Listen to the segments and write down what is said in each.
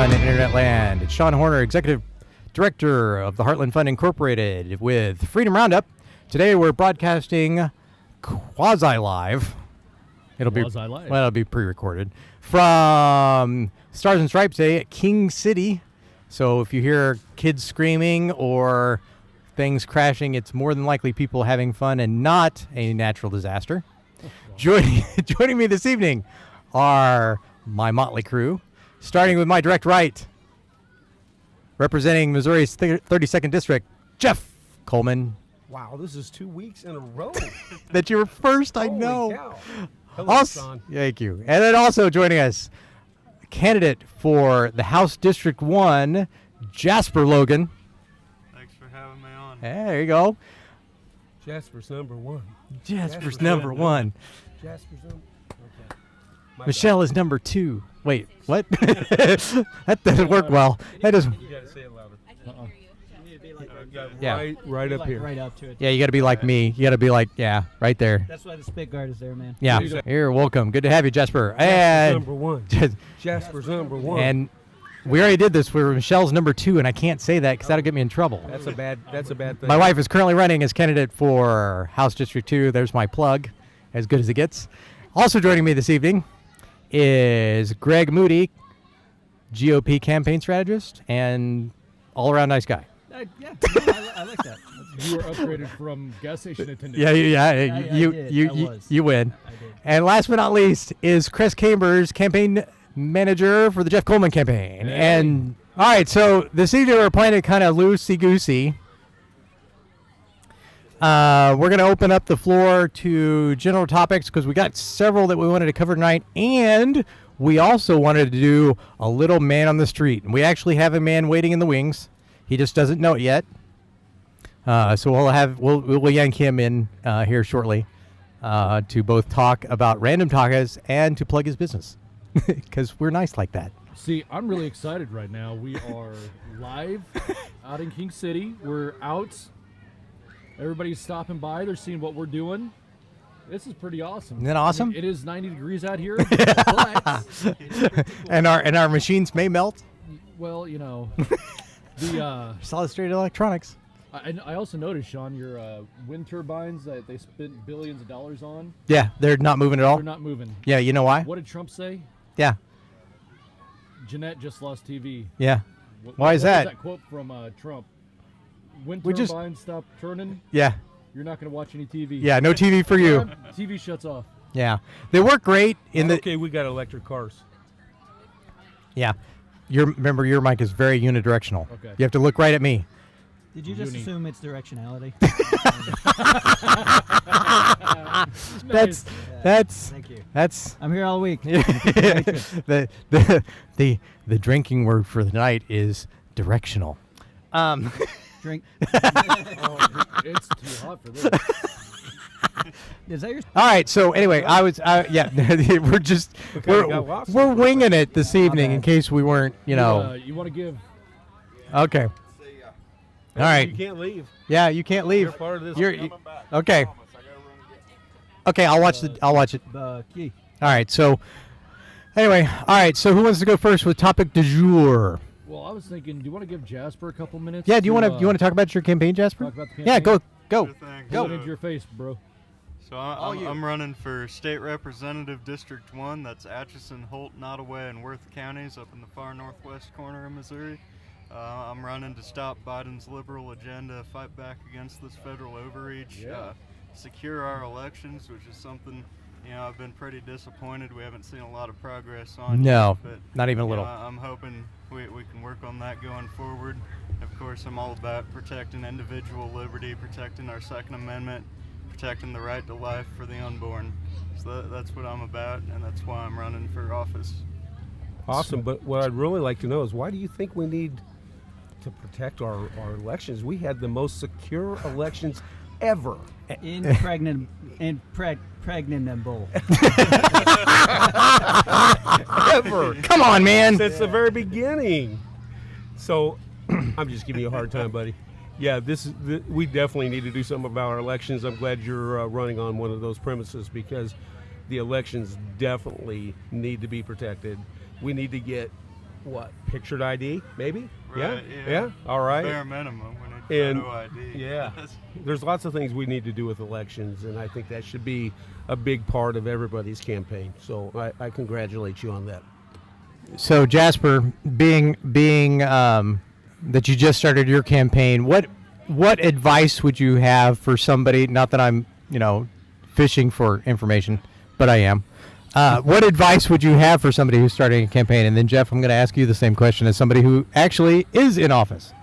everyone in Internet Land. It's Shaun Horner, Executive Director of the Heartland Fund Incorporated with Freedom RoundUp. Today we're broadcasting quasi-live. It'll be pre-recorded from Stars and Stripes Day at King City. So if you hear kids screaming or things crashing, it's more than likely people having fun and not a natural disaster. Joining me this evening are my motley crew, starting with my direct right, representing Missouri's 32nd District, Jeff Coleman. Wow, this is 2 weeks in a row. That you were first, I know. Cow. Hello, Shaun. Thank you. And then also joining us, candidate for the House District 1, Jasper Logan. Thanks for having me on. Hey, there you go. Jasper's number one. Jasper's number one. Jasper's number okay. Michelle is number 2. Wait, what? That doesn't work well. That doesn't. You gotta say it louder. I can't hear you. You need to be like Yeah. Right up here. right up to it. Yeah, you got to be like me. You got to be like, right there. That's why the spit guard is there, man. Yeah. You're welcome. Good to have you, Jasper. And Number one. Jasper's number one. And we already did this where Michelle's number 2, and I can't say that because that'll get me in trouble. That's a bad thing. My wife is currently running as candidate for House District 2. There's my plug, as good as it gets. Also joining me this evening is Greg Moody, GOP campaign strategist and all-around nice guy. I like that. You were upgraded from gas station attendant. Yeah, you win. I did. And last but not least is Kress Cambers, campaign manager for the Jeff Coleman campaign. Hey. And all right, so this evening we're playing it kind of loosey-goosey. We're going to open up the floor to general topics because we got several that we wanted to cover tonight, and we also wanted to do a little man on the street. And we actually have a man waiting in the wings. He just doesn't know it yet. So we'll yank him in here shortly to both talk about random tacos and to plug his business because we're nice like that. See, I'm really excited right now. We are live out in King City. We're out. Everybody's stopping by. They're seeing what we're doing. This is pretty awesome. Isn't that awesome? I mean, it is 90 degrees out here. But, And our machines may melt. well, you know, the Solid state electronics. I also noticed, Shaun, your wind turbines that they spent billions of dollars on, Yeah, they're not moving at all. they're not moving. Yeah, you know why? What did Trump say? Yeah, Jeanette just lost TV. yeah. What- Why is what was that? that quote from Trump? When We just- turbines stop turning, Yeah, you're not going to watch any TV. yeah. No TV for you. TV shuts off. Yeah, they work great in the. Okay, we got electric cars. Yeah, remember your mic is very unidirectional. Okay. You have to look right at me. Did you just Uni. assume it's directionality? That's Thank you. that's I'm here all week. the drinking word for the night is directional. Drink. It's too hot for this. Is that your? All right. So anyway, we're got lost we're in winging it this evening in bad. case we weren't, you know. You want to give? Okay. All right. You can't leave. Yeah, you can't leave. You're part of this. Okay. Okay, I'll watch it. The key. All right. So anyway, all right. So who wants to go first with topic du jour? Well, I was thinking, do you want to give Jasper a couple minutes? Yeah. Do you want to talk about your campaign, Jasper? talk about the Yeah. campaign? Go. Sure thing. Go So- into your face, bro. So I'm running for State Representative District 1. That's Atchison, Holt, Nottoway, and Worth counties up in the far northwest corner of Missouri. I'm running to stop Biden's liberal agenda, fight back against this federal overreach, Yeah. secure our elections, which is something, I've been pretty disappointed. We haven't seen a lot of progress on No, yet, but not even a little. I'm hoping we can work on that going forward. Of course, I'm all about protecting individual liberty, protecting our Second Amendment, protecting the right to life for the unborn. So that's what I'm about, and that's why I'm running for office. Awesome, but what I'd really like to know is why do you think we need to protect our elections? We had the most secure elections ever. Impregnable. Ever. Come on, man. Since the very beginning. So, I'm just giving you a hard time, buddy. Yeah, we definitely need to do something about our elections. I'm glad you're running on one of those premises because the elections definitely need to be protected. We need to get what, pictured ID, maybe? Right, Yeah? All right. Bare minimum. We need And photo ID. yeah, there's lots of things we need to do with elections, and I think that should be a big part of everybody's campaign. So I congratulate you on that. So Jasper, being that you just started your campaign, what advice would you have for somebody? Not that I'm fishing for information, but I am. What advice would you have for somebody who's starting a campaign? And then Jeff, I'm going to ask you the same question as somebody who actually is in office.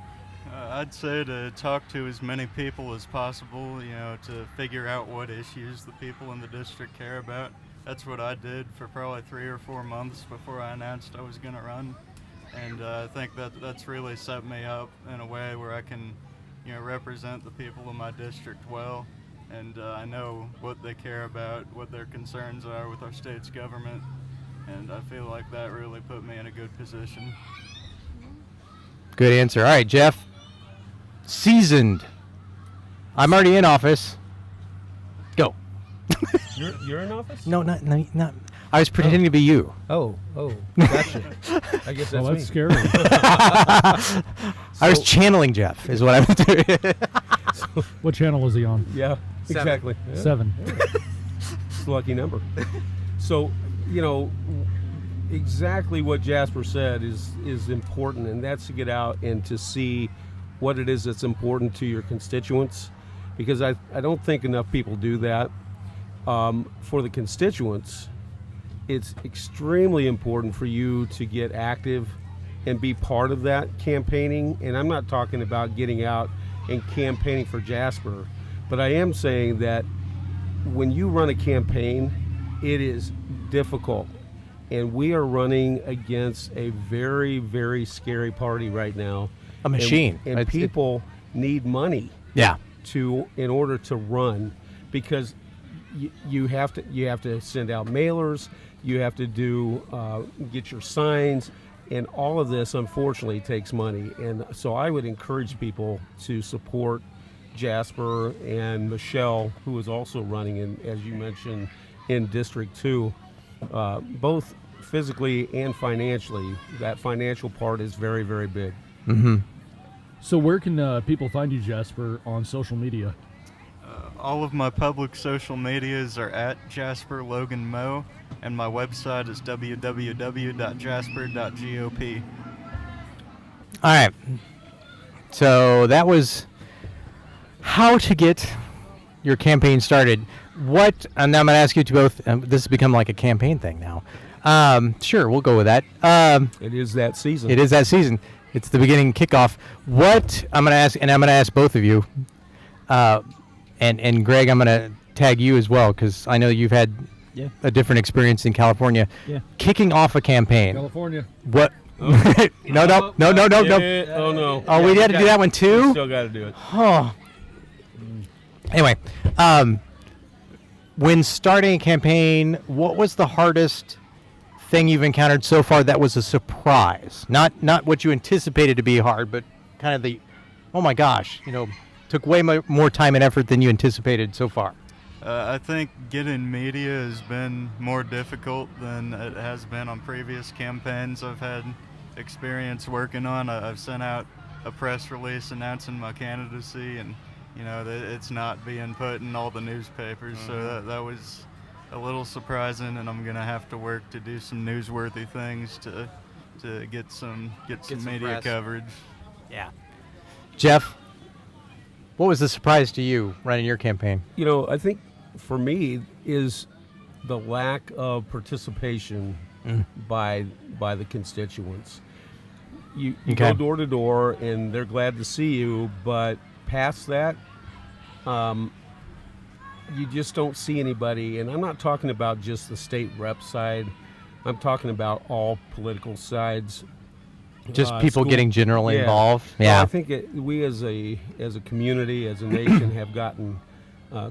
I'd say to talk to as many people as possible, to figure out what issues the people in the district care about. That's what I did for probably 3 or 4 months before I announced I was going to run. And I think that's really set me up in a way where I can, represent the people in my district well. And I know what they care about, what their concerns are with our state's government. And I feel like that really put me in a good position. Good answer. All right, Jeff. Seasoned. I'm already in office. Go. You're in office? No, not. I was pretending to be you. Oh, gotcha. I guess that's Well, me. that's scary. I was channeling Jeff, is what I was doing. What channel was he on? Yeah, 7. exactly. Yeah. 7. It's a lucky number. So, exactly what Jasper said is important, and that's to get out and to see what it is that's important to your constituents, because I don't think enough people do that. For the constituents, it's extremely important for you to get active and be part of that campaigning. And I'm not talking about getting out and campaigning for Jasper, but I am saying that when you run a campaign, it is difficult. And we are running against a very, very scary party right now. A machine. And people need money. Yeah. In order to run, because you have to send out mailers, you have to get your signs, and all of this unfortunately takes money. And so I would encourage people to support Jasper and Michelle, who is also running in, as you mentioned, in District 2, both physically and financially. That financial part is very, very big. Mm-hmm. So where can people find you, Jasper, on social media? All of my public social medias are at Jasper Logan Mo, and my website is www.jasper.gop. All right. So that was how to get your campaign started. And now I'm going to ask you to both, this has become like a campaign thing now. Sure, we'll go with that. It is that season. It is that season. It's the beginning kickoff. What I'm going to ask, and I'm going to ask both of you, and Greg, I'm going to tag you as well, because I know you've had a different experience in California. Yeah. Kicking off a campaign. California. What? No. Oh no. Oh, we had to do that one too? We still got to do it. Oh. Anyway, when starting a campaign, what was the hardest thing you've encountered so far that was a surprise? Not what you anticipated to be hard, but kind of oh my gosh, took way more time and effort than you anticipated so far. I think getting media has been more difficult than it has been on previous campaigns I've had experience working on. I've sent out a press release announcing my candidacy, and it's not being put in all the newspapers, so that was a little surprising, and I'm gonna have to work to do some newsworthy things to get some media press coverage. Yeah. Jeff, what was the surprise to you running your campaign? I think for me is the lack of participation by the constituents. You go door to door, and they're glad to see you, but past that, you just don't see anybody. And I'm not talking about just the state rep side. I'm talking about all political sides. Just people getting generally involved. Yeah, well, I think we as a community, as a nation, have gotten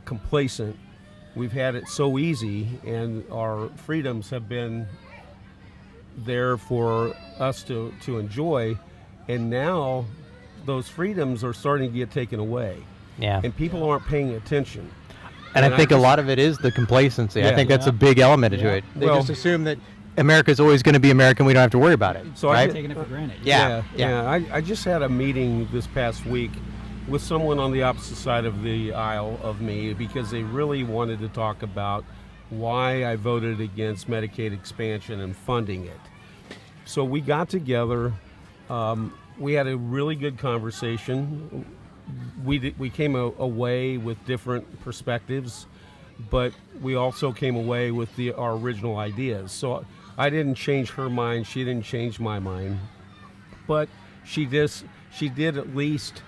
complacent. We've had it so easy, and our freedoms have been there for us to enjoy, and now those freedoms are starting to get taken away. Yeah. And people aren't paying attention. And I think a lot of it is the complacency. I think that's a big element to it. They just assume that America's always going to be American. We don't have to worry about it. So right? Taking it for granted. Yeah. I just had a meeting this past week with someone on the opposite side of the aisle of me because they really wanted to talk about why I voted against Medicaid expansion and funding it. So we got together. We had a really good conversation. We came away with different perspectives, but we also came away with our original ideas. So I didn't change her mind. She didn't change my mind. But she did at least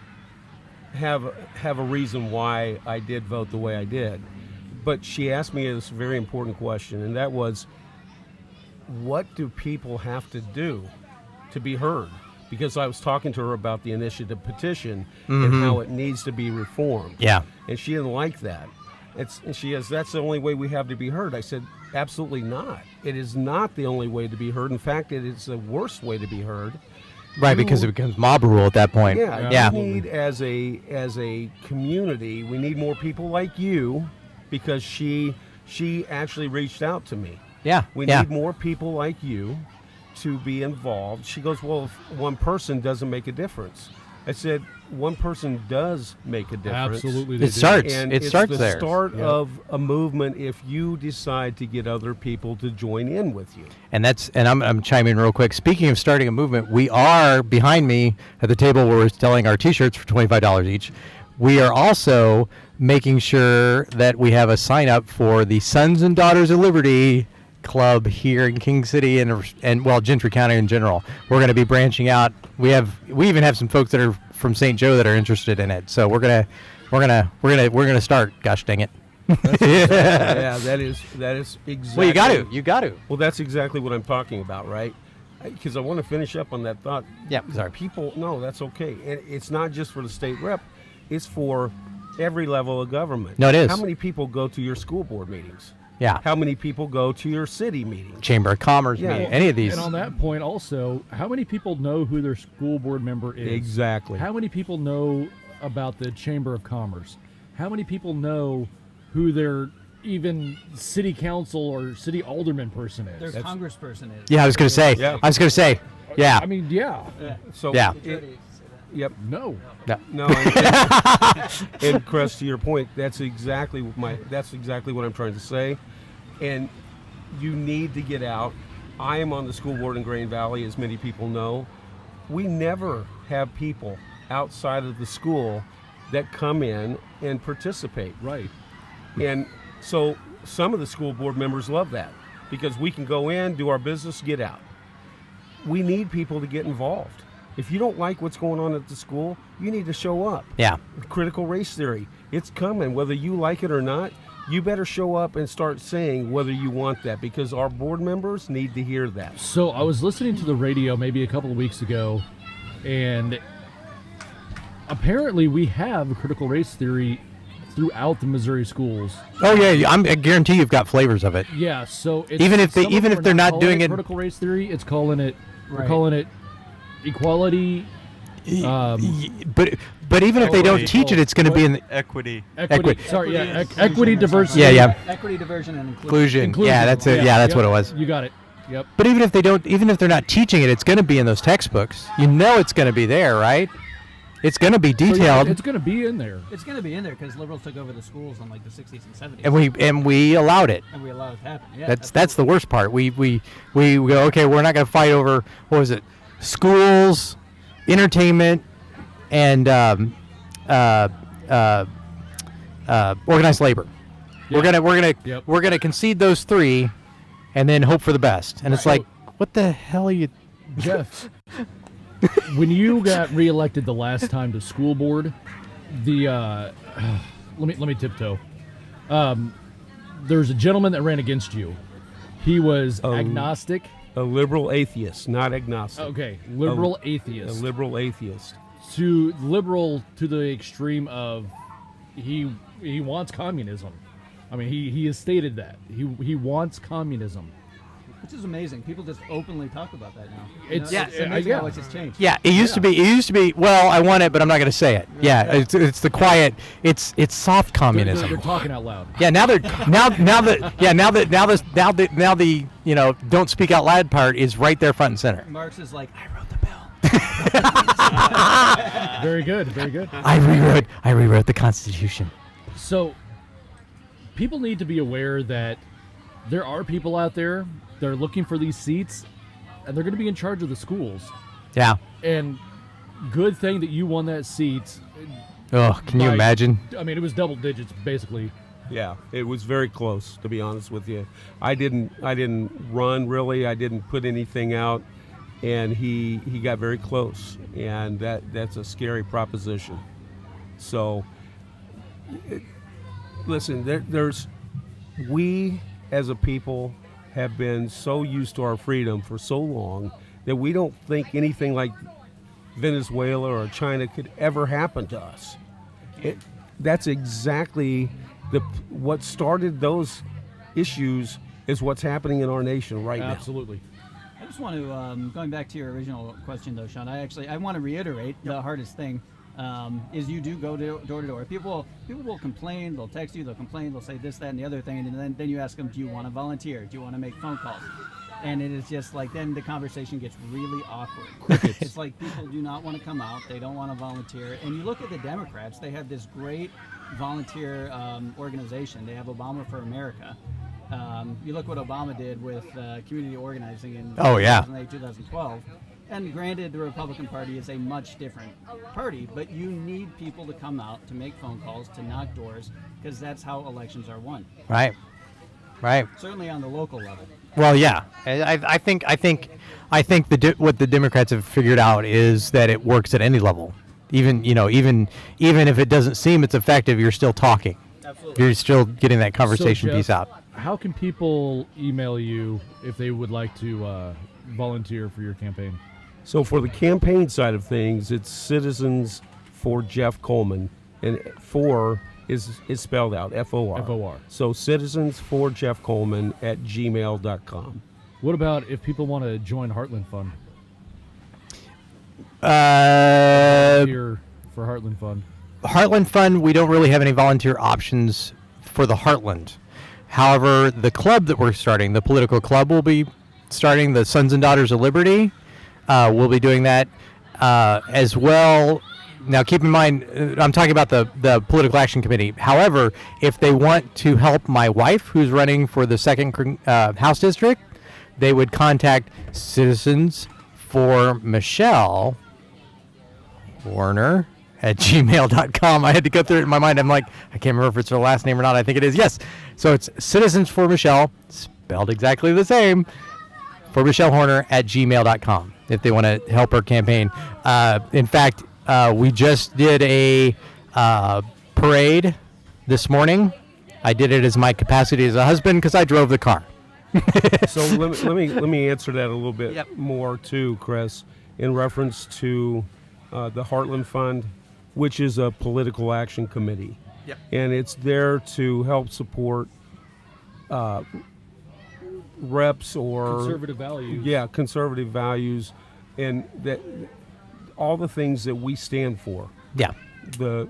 have a reason why I did vote the way I did. But she asked me this very important question, and that was, what do people have to do to be heard? Because I was talking to her about the initiative petition and how it needs to be reformed. Yeah. And she didn't like that. And she goes, that's the only way we have to be heard. I said, absolutely not. It is not the only way to be heard. In fact, it is the worst way to be heard. Right, because it becomes mob rule at that point. Yeah. We need, as a community, we need more people like you, because she actually reached out to me. Yeah. We need more people like you to be involved. She goes, well, if one person doesn't make a difference. I said, one person does make a difference. Absolutely, they It do. starts. And It it's starts the there. start of a movement if you decide to get other people to join in with you. And I'm chiming in real quick. Speaking of starting a movement, we are behind me at the table where we're selling our T-shirts for $25 each. We are also making sure that we have a sign up for the Sons and Daughters of Liberty Club here in King City and well, Gentry County in general. We're going to be branching out. We even have some folks that are from St. Joe that are interested in it. So we're gonna start. Gosh dang it! Yeah, that is exactly. Well, you got to. Well, that's exactly what I'm talking about, right? Because I want to finish up on that thought. Yeah, sorry. No, that's okay. And it's not just for the state rep; it's for every level of government. No, it is. How many people go to your school board meetings? Yeah. How many people go to your city meetings? Chamber of Commerce Yeah. meeting, any of these. And on that point also, how many people know who their school board member is? Exactly. How many people know about the Chamber of Commerce? How many people know who their even city council or city alderman person is? Their congressperson is. Yeah, I was gonna say. Yeah. Yeah. I mean, yeah. So Yeah. Yep. No. No, and Kress, to your point, that's exactly what I'm trying to say. And you need to get out. I am on the school board in Grain Valley, as many people know. We never have people outside of the school that come in and participate. Right. And so some of the school board members love that because we can go in, do our business, get out. We need people to get involved. If you don't like what's going on at the school, you need to show up. Yeah. Critical race theory, it's coming. Whether you like it or not, you better show up and start saying whether you want that, because our board members need to hear that. So I was listening to the radio maybe a couple of weeks ago, and apparently we have critical race theory throughout the Missouri schools. Oh yeah, I guarantee you've got flavors of it. Yeah, so it's, Even if some of them are they're not calling doing it- critical race theory, it's calling it we're Right. calling it equality, But even if they don't Equity. teach it, it's going to be in the Equity. equity. Sorry, yeah, equity, diversity. Yeah. Equity, diversion, and inclusion. inclusion. Yeah, that's it. Yeah, that's yep, what it was. You got it. Yep. But even if they're not teaching it, it's going to be in those textbooks. You know, it's going to be there, right? It's going to be So, yeah, detailed, it's going to be in there. It's going to be in there because liberals took over the schools in like the 60s and 70s. and we allowed it. And we allowed it to happen. Yeah, That's the worst part. We go, okay, we're not going to fight over, what was it, schools, entertainment, and organized labor. Yeah. We're gonna concede those three, and then hope for the best. And it's Right. like, what the hell are you? Jeff, when you got reelected the last time to school board, the let me tiptoe. There's a gentleman that ran against you. He was agnostic. A liberal atheist, not agnostic. Okay, liberal A atheist. liberal atheist. To liberal to the extreme of he wants communism. I mean, he has stated that he wants communism. Which is amazing. People just openly talk about that now. It's- It's amazing how much has changed. Yeah, it used to be. It used to be. Well, I want it, but I'm not going to say it. Yeah, it's the quiet. It's soft communism. They're talking out loud. Yeah, now the don't speak out loud part is right there front and center. Marx is like, I wrote the bill. Very good, very good. I rewrote the Constitution. So, people need to be aware that there are people out there that are looking for these seats, and they're going to be in charge of the schools. Yeah. And good thing that you won that seat. Oh, can you imagine? I mean, it was double digits, basically. Yeah, it was very close, to be honest with you. I didn't run really. I didn't put anything out, and he got very close, and that's a scary proposition. So, listen, we as a people have been so used to our freedom for so long that we don't think anything like Venezuela or China could ever happen to us. That's exactly what started those issues is what's happening in our nation right now. Absolutely. I just want to, going back to your original question though, Shaun, I want to reiterate the hardest thing is you do go door to door. People will complain, they'll text you, they'll complain, they'll say this, that, and the other thing, and then you ask them, do you want to volunteer? Do you want to make phone calls? And it is just like, then the conversation gets really awkward. It's like people do not want to come out, they don't want to volunteer. And you look at the Democrats, they have this great volunteer organization. They have Obama for America. You look what Obama did with community organizing in 2008, 2012. And granted, the Republican Party is a much different party, but you need people to come out, to make phone calls, to knock doors, because that's how elections are won. Right. Certainly on the local level. Well, yeah. I think what the Democrats have figured out is that it works at any level. Even if it doesn't seem it's effective, you're still talking. Absolutely. You're still getting that conversation So, Jeff, piece out. How can people email you if they would like to volunteer for your campaign? So for the campaign side of things, it's Citizens for Jeff Coleman, and 4 is spelled out, F-O-R. F-O-R. So Citizens for Jeff Coleman at gmail.com. What about if people want to join Heartland Fund? Volunteer for Heartland Fund. Heartland Fund, we don't really have any volunteer options for the Heartland. However, the club that we're starting, the political club, will be starting, the Sons and Daughters of Liberty. We'll be doing that as well. Now, keep in mind, I'm talking about the Political Action Committee. However, if they want to help my wife, who's running for the 2nd House District, they would contact Citizens for Michelle Horner at gmail.com. I had to go through it in my mind. I'm like, I can't remember if it's her last name or not. I think it is. Yes. So it's Citizens for Michelle, spelled exactly the same, for Michelle Horner at gmail.com if they want to help her campaign. In fact, we just did a parade this morning. I did it as my capacity as a husband because I drove the car. So let me answer that a little bit more too, Kress, in reference to the Heartland Fund, which is a political action committee. Yep. And it's there to help support reps or Conservative values. Yeah, conservative values, and that all the things that we stand for. Yeah. That's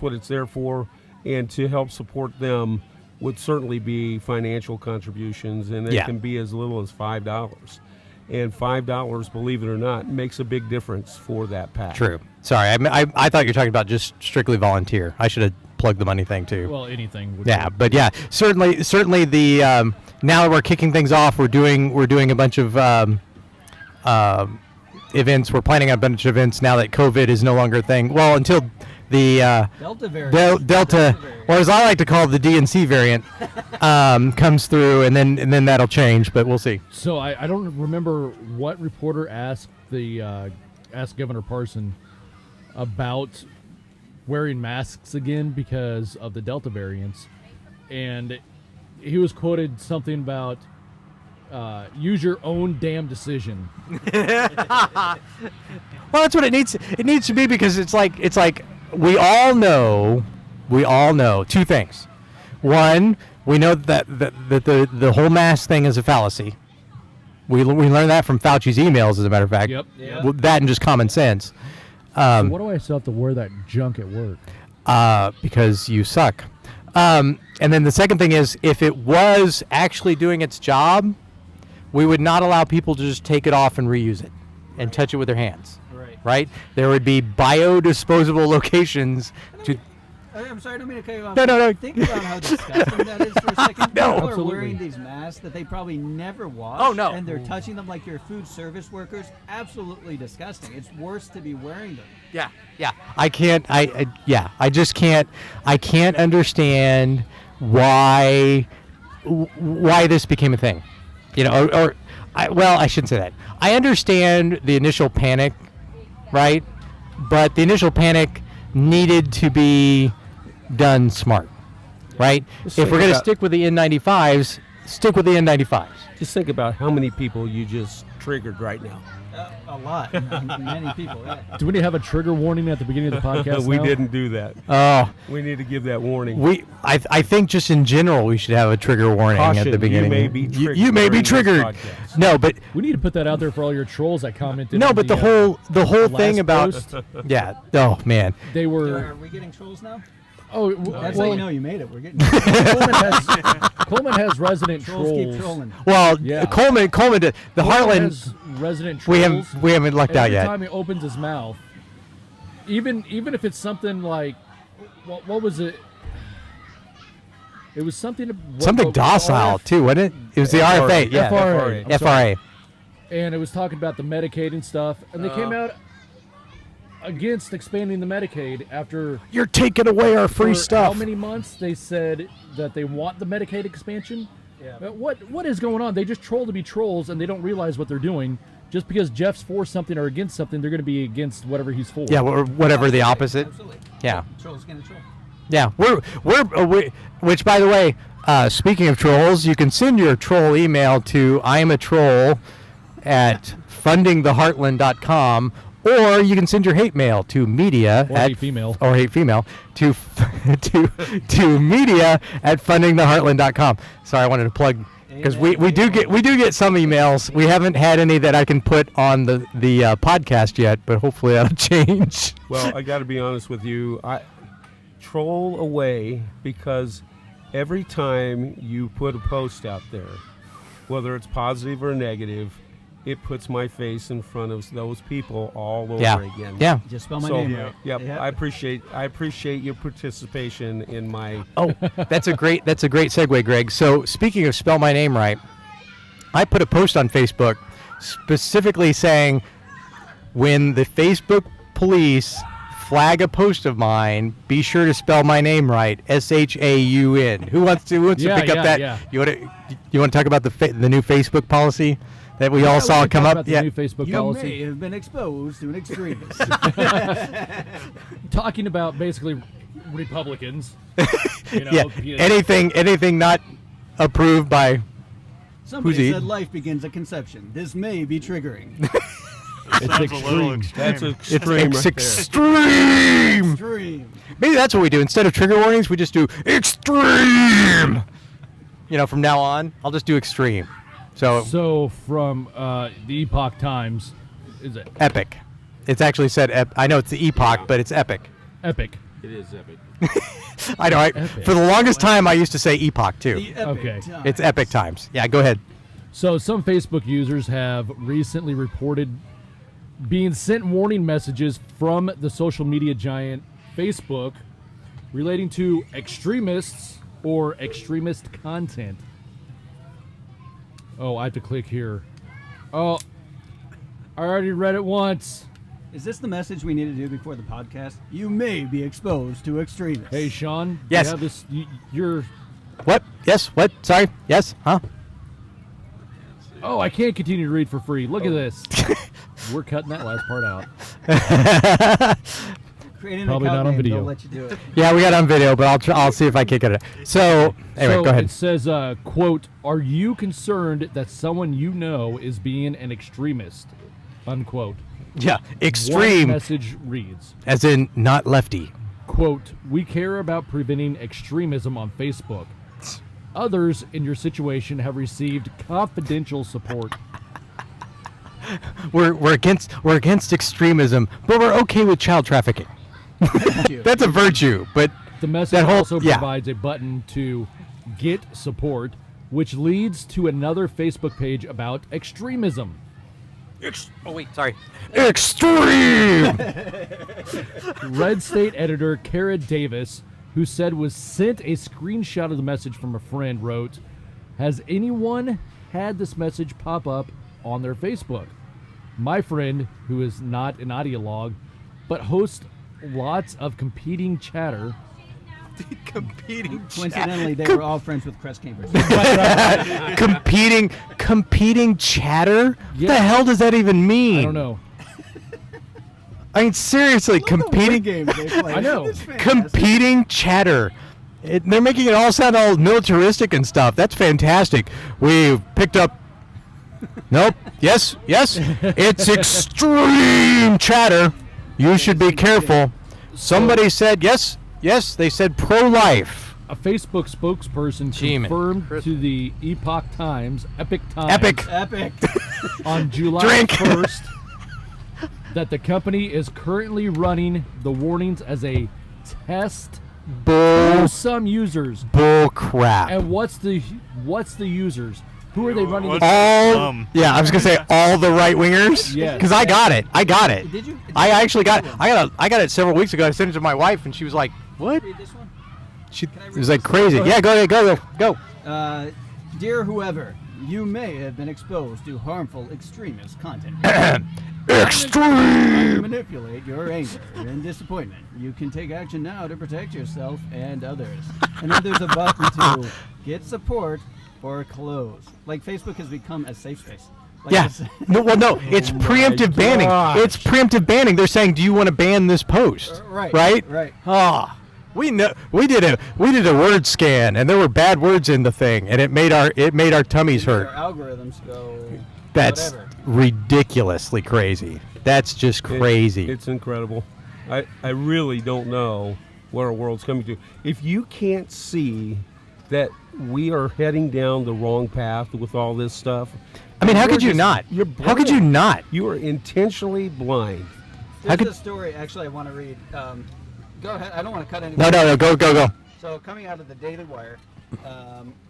what it's there for, and to help support them would certainly be financial contributions, and it can be as little as $5. And $5, believe it or not, makes a big difference for that PAC. True. Sorry, I thought you were talking about just strictly volunteer. I should have plugged the money thing too. Well, anything. Would Yeah, be. but yeah, certainly the now that we're kicking things off, we're doing a bunch of events. We're planning a bunch of events now that COVID is no longer a thing. Well, until the Delta variant. Delta, or as I like to call it, the DNC variant, comes through, and then that'll change. But we'll see. So I don't remember what reporter asked Governor Parson about wearing masks again because of the Delta variants, and he was quoted something about use your own damn decision. Well, that's what it needs. It needs to be, because it's like we all know two things. One, We know that the whole mask thing is a fallacy. We learned that from Fauci's emails, as a matter of fact. Yep. Well, that and just common sense. So why do I still have to wear that junk at work? Because you suck. And then the second thing is, if it was actually doing its job, we would not allow people to just take it off and reuse it and touch it with their hands. Right? There would be biodisposable locations to... I'm sorry, I don't mean to cut you off. No. Think about how disgusting that is for a second. No. People are Absolutely. wearing these masks that they probably never wash. Oh, no. And they're touching them like you're food service workers. Absolutely disgusting. It's worse to be wearing them. Yeah. I just can't. I can't understand why this became a thing. I shouldn't say that. I understand the initial panic, right? But the initial panic needed to be done smart, right? If we're going to stick with the N95s, stick with the N95s. Just think about how many people you just triggered right now. A lot. Many people. Yeah. Do we need to have a trigger warning at the beginning of the podcast? We now? didn't do that. Oh, We need to give that warning. I think just in general we should have a trigger warning at Caution, the beginning. you may be triggered You may be during this triggered. podcast. No, but We need to put that out there for all your trolls that commented. no, on but the the whole last thing about post. yeah. Oh man. They Are were. we getting trolls now? Oh, That's well, how you know you made it. We're getting Coleman has resident trolls. trolls. Keep trolling. Well, Yeah. Coleman did the Coleman Heartland. has resident trolls. We haven't lucked out Every yet. time he opens his mouth, even if it's something like, what was it? It was something. Something docile too, wasn't it? It was the RFA. Yeah. FRA. I'm FRA. And it was talking about the Medicaid and stuff, and they came out against expanding the Medicaid after You're taking away our free for stuff. How many months they said that they want the Medicaid expansion? Yeah. What is going on? They just troll to be trolls, and they don't realize what they're doing. Just because Jeff's for something or against something, they're going to be against whatever he's for. Yeah, or whatever the opposite. Absolutely. Yeah. Trolls gonna troll. Yeah, which by the way, speaking of trolls, you can send your troll email to iamatroll@fundingtheheartland.com, or you can send your hate mail to media Or hate female. to media@fundingtheheartland.com. Sorry, I wanted to plug because we do get some emails. We haven't had any that I can put on the podcast yet, but hopefully that'll change. Well, I got to be honest with you. I troll away because every time you put a post out there, whether it's positive or negative, it puts my face in front of those people all over again. Yeah. Just spell my So, name right. yep, Yeah. I appreciate your participation in my. Oh, that's a great segue, Greg. So speaking of spell my name right, I put a post on Facebook specifically saying when the Facebook police flag a post of mine, be sure to spell my name right, SHAUN. Who wants to pick up that? Yeah. You want to talk about the new Facebook policy that we all saw come up? About the new Facebook You policy. may have been exposed to an extremist. Talking about basically Republicans. Yeah. Anything not approved by. Somebody Who's he? said life begins at conception. This may be triggering. Sounds a little extreme. That's It's extreme. right there. extreme. Extreme. Maybe that's what we do. Instead of trigger warnings, we just do extreme. From now on, I'll just do extreme. So from the Epoch Times, is it epic. It's actually said. I know it's the epoch, but it's epic. epic? It is epic. I know. Epic. For the longest time, I used to say epoch too. The epic Okay. times. It's epic times. Yeah, go ahead. So some Facebook users have recently reported being sent warning messages from the social media giant Facebook relating to extremists or extremist content. Oh, I have to click here. Oh, I already read it once. Is this the message we need to do before the podcast? You may be exposed to extremists. Hey, Shaun. Yes. You have this, you're. What? Yes. What? Sorry. Yes. Huh? Oh, I can't continue to read for free. Look at this. We're cutting that last part out. Create an Probably account not on name, video. They'll let you do it. Yeah, we got it on video, but I'll see if I can get it. So anyway, So go ahead. It says, quote, "Are you concerned that someone you know is being an extremist?" Unquote. Yeah, One extreme, message reads, as in not lefty. quote, "We care about preventing extremism on Facebook. Others in your situation have received confidential support. We're against extremism, but we're okay with child trafficking. That's a virtue, but The message that whole- also yeah. provides a button to get support, which leads to another Facebook page about extremism. extreme. Red State editor Kara Davis, who said was sent a screenshot of the message from a friend, wrote, "Has anyone had this message pop up on their Facebook? My friend, who is not an ideologue, but hosts lots of competing chatter." Coincidentally, they were all friends with Kress Cambers. competing chatter? What Yeah. the hell does that even mean? I don't know. I mean, seriously, competing games they play. I know. It's fantastic. competing chatter. They're making it all sound all militaristic and stuff. That's fantastic. We've picked up. Nope. Yes. It's extreme chatter. You should be careful. Somebody said yes. They said pro-life. A Facebook spokesperson Gee, man. confirmed to the Epoch Times, Epic Times, Epic. on July Drink. 1st that the company is currently running the warnings as a test for some users. Bull crap. And what's the users? Who are they running? What's- The, All yeah, I was gonna say all the right wingers. Yes. Because I got it. Did you? I actually got it. I got it several weeks ago. I sent it to my wife, and she was like, "What?" Read this one. She I read was like this? crazy. Go Yeah, ahead. go. Dear whoever, you may have been exposed to harmful extremist content. Extreme. Manipulate your anger and disappointment. You can take action now to protect yourself and others. And then there's a button to get support or close. Like Facebook has become a safe space. Like Yeah. it's- No. It's preemptive banning. gosh. It's preemptive banning. They're saying, "Do you want to ban this post?" Right. Right. Ah. We know we did a word scan, and there were bad words in the thing, and it made our tummies Our hurt. algorithms go. That's whatever. ridiculously crazy. That's just crazy. It's incredible. I really don't know where our world's coming to. If you can't see that we are heading down the wrong path with all this stuff, I mean, how you're could you just- not? You're How could you blind. not? You are intentionally blind. How There's could- a story actually I want to read. Go ahead. I don't want to cut any. No, go. So coming out of the Daily Wire,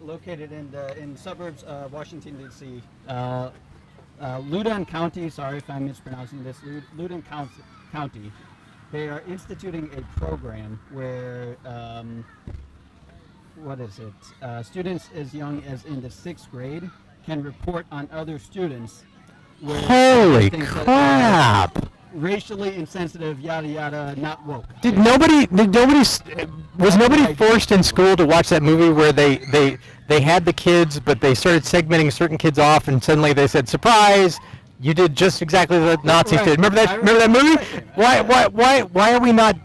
located in suburbs of Washington D.C., Loudoun County. Sorry if I'm mispronouncing this. Loudoun County. They are instituting a program where students as young as in the 6th grade can report on other students. Where Holy things that are crap! racially insensitive, yada yada, not woke. Was nobody forced in school to watch that movie where they had the kids, but they started segmenting certain kids off, and suddenly they said, "Surprise! You did just exactly what Nazis Right. did." Remember that? I Remember that remember movie? Why are we not?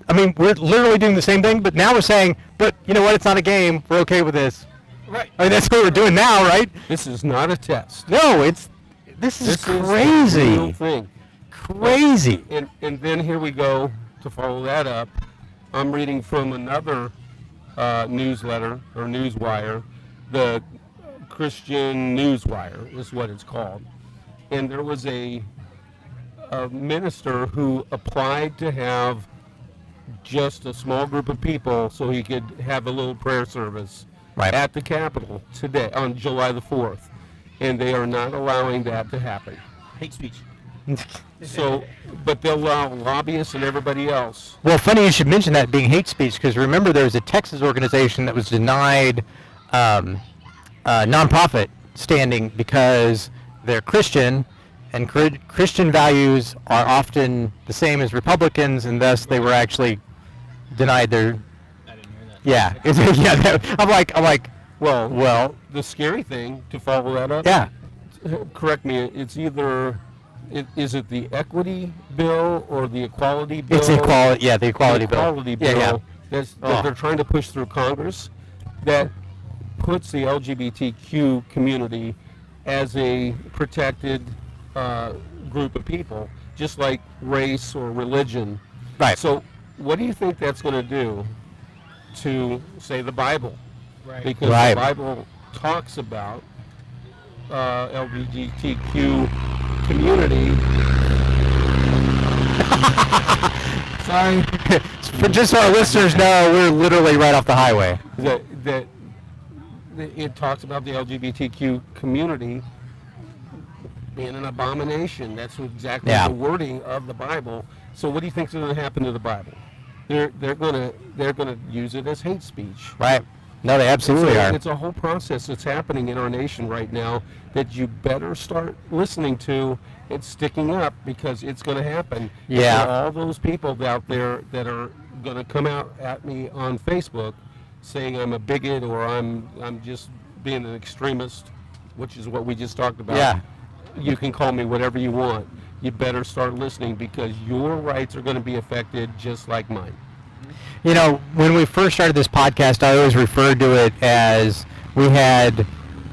I mean, we're literally doing the same thing, but now we're saying, "But you know what? It's not a game. We're okay with this." Right. I mean, that's what we're doing now, right? This is not a test. No, this is This is the real crazy, thing. crazy. And then here we go to follow that up. I'm reading from another newsletter or newswire, the Christian Newswire is what it's called. And there was a minister who applied to have just a small group of people so he could have a little prayer service Right. at the Capitol today on July the 4th. And they are not allowing that to happen. Hate speech. So, but they'll allow lobbyists and everybody else. Well, funny you should mention that being hate speech, because remember there was a Texas organization that was denied nonprofit standing because they're Christian, and Christian values are often the same as Republicans, and thus they were actually denied their. I didn't hear that. Yeah, I'm like, Well, the scary thing to follow that up. yeah. Correct me. It's either, is it the equity bill or the equality bill? It's equality. Yeah, the equality bill. Equality bill. Yeah, yeah. That Oh. they're trying to push through Congress, that puts the LGBTQ community as a protected group of people, just like race or religion. Right. So, what do you think that's going to do to, say, the Bible? Right. Because Right. the Bible talks about LGBTQ community. Sorry. Just so our listeners know, we're literally right off the highway. That it talks about the LGBTQ community being an abomination. That's exactly Yeah. the wording of the Bible. So what do you think is going to happen to the Bible? They're gonna use it as hate speech. Right. No, they absolutely are. It's a whole process that's happening in our nation right now that you better start listening to and sticking up, because it's going to happen. Yeah. And all those people out there that are going to come out at me on Facebook saying I'm a bigot or I'm just being an extremist, which is what we just talked about. Yeah. You can call me whatever you want. You better start listening, because your rights are going to be affected just like mine. You know, when we first started this podcast, I always referred to it as we had,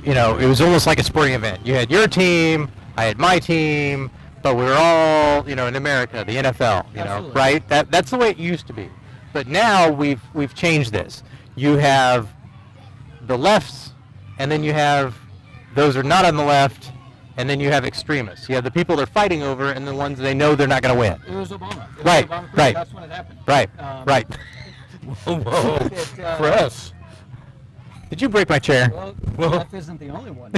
you know, it was almost like a sporting event. You had your team, I had my team, but we were all, you know, in America, the NFL, you know, Absolutely. right? That's the way it used to be. But now we've changed this. You have the lefts, and then you have those who are not on the left, and then you have extremists. You have the people they're fighting over, and the ones they know they're not going to win. It was Obama. It was Right, Obama right. That's when it happened. Right, right. Whoa, It, Kress. Did you break my chair? Well, Jeff isn't the only one.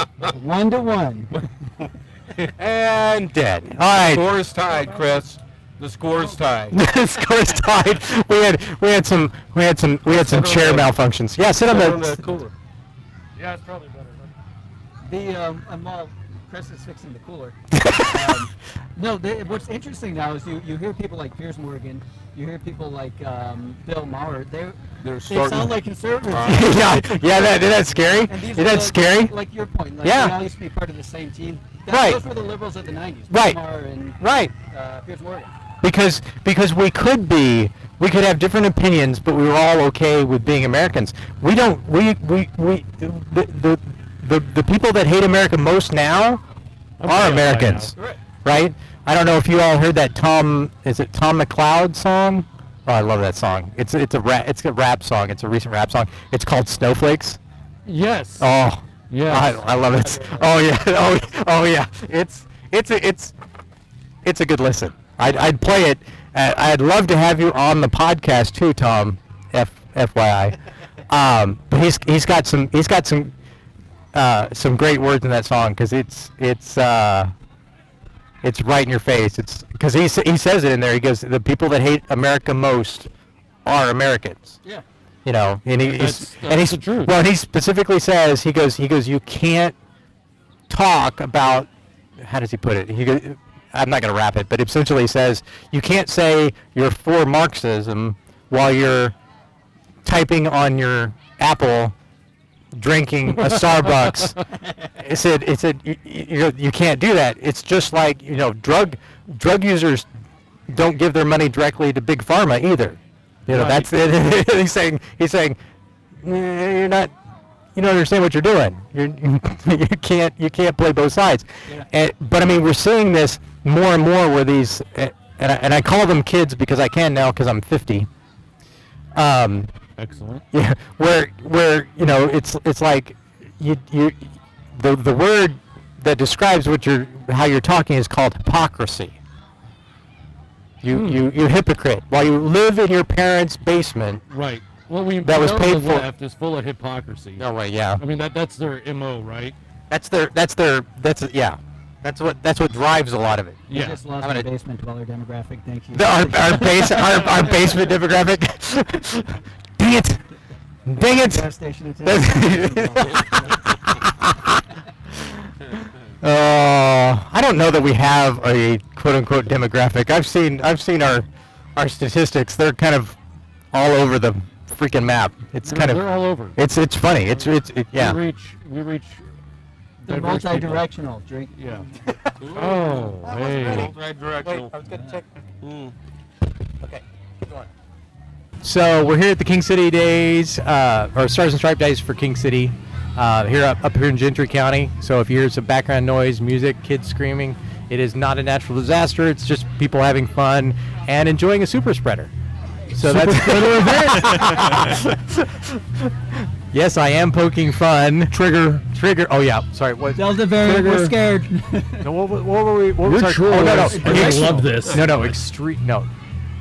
1-1. And dead. All right. Score is tied, Kress. The score is tied. The score's tied. We had some chair malfunctions. Yeah, sit on Put on the. the cooler. Yeah, it's probably better. Well, Kress is fixing the cooler. What's interesting now is you hear people like Piers Morgan, you hear people like Bill Maher. They're They starting. sound like conservatives. yeah. That's scary. And these Is are that the- scary? Like your point. Like Yeah. We all used to be part of the same team. Right. Those were the liberals of the 90s. Right. Bill Maher and Right. Piers Morgan. Because we could have different opinions, but we were all okay with being Americans. We don't. The people that hate America most now are Americans, right? I don't know if you all heard that Tom McLeod song. Oh, I love that song. It's a rap song. It's a recent rap song. It's called Snowflakes. Yes. Oh, Yes. I love it. Oh yeah. Oh yeah. It's a good listen. I'd play it. I'd love to have you on the podcast too, Tom. FYI. But he's got some great words in that song, because it's right in your face. It's because he says it in there. He goes, the people that hate America most are Americans. Yeah. You know, and That's the truth. Well, he specifically says, he goes, you can't talk about, how does he put it? He goes, I'm not going to wrap it, but essentially he says, you can't say you're for Marxism while you're typing on your Apple, drinking a Starbucks. It said you can't do that. It's just like, you know, drug users don't give their money directly to big pharma either. You know, Right. that's it. He's saying you're not, you don't understand what you're doing. You can't play both sides. Yeah. But I mean, we're seeing this more and more where these, and I call them kids because I can now because I'm 50. Excellent. Yeah, where you know, it's like the word that describes how you're talking is called hypocrisy. You're hypocrite. While you live in your parents' basement. Right. Well, we That was know paid the for. left is full of hypocrisy. No way. Yeah. I mean that's their MO, right? That's what drives a lot of it. We Yeah. just lost I'm our gonna- basement dweller demographic. Thank you. Our basement demographic. Dang it! Dang it! Gas station attendant. I don't know that we have a quote-unquote demographic. I've seen our statistics. They're kind of all over the freaking map. It's kind They're of all over. it's funny. It's yeah. We reach. They're diverse people. multi-directional. Drink. Yeah. Oh, hey. Multi-directional. I was gonna check. Okay, keep going. So we're here at the King City Days, or Stars and Stripe Days for King City, here up here in Gentry County. So if you hear some background noise, music, kids screaming, it is not a natural disaster. It's just people having fun and enjoying a super spreader. So that's Yes, I am poking fun. Trigger. Oh yeah. Sorry. What? Delta variant. We're scared. No, what were we? What You're was true. Oh no. I love this. No. Extreme. No.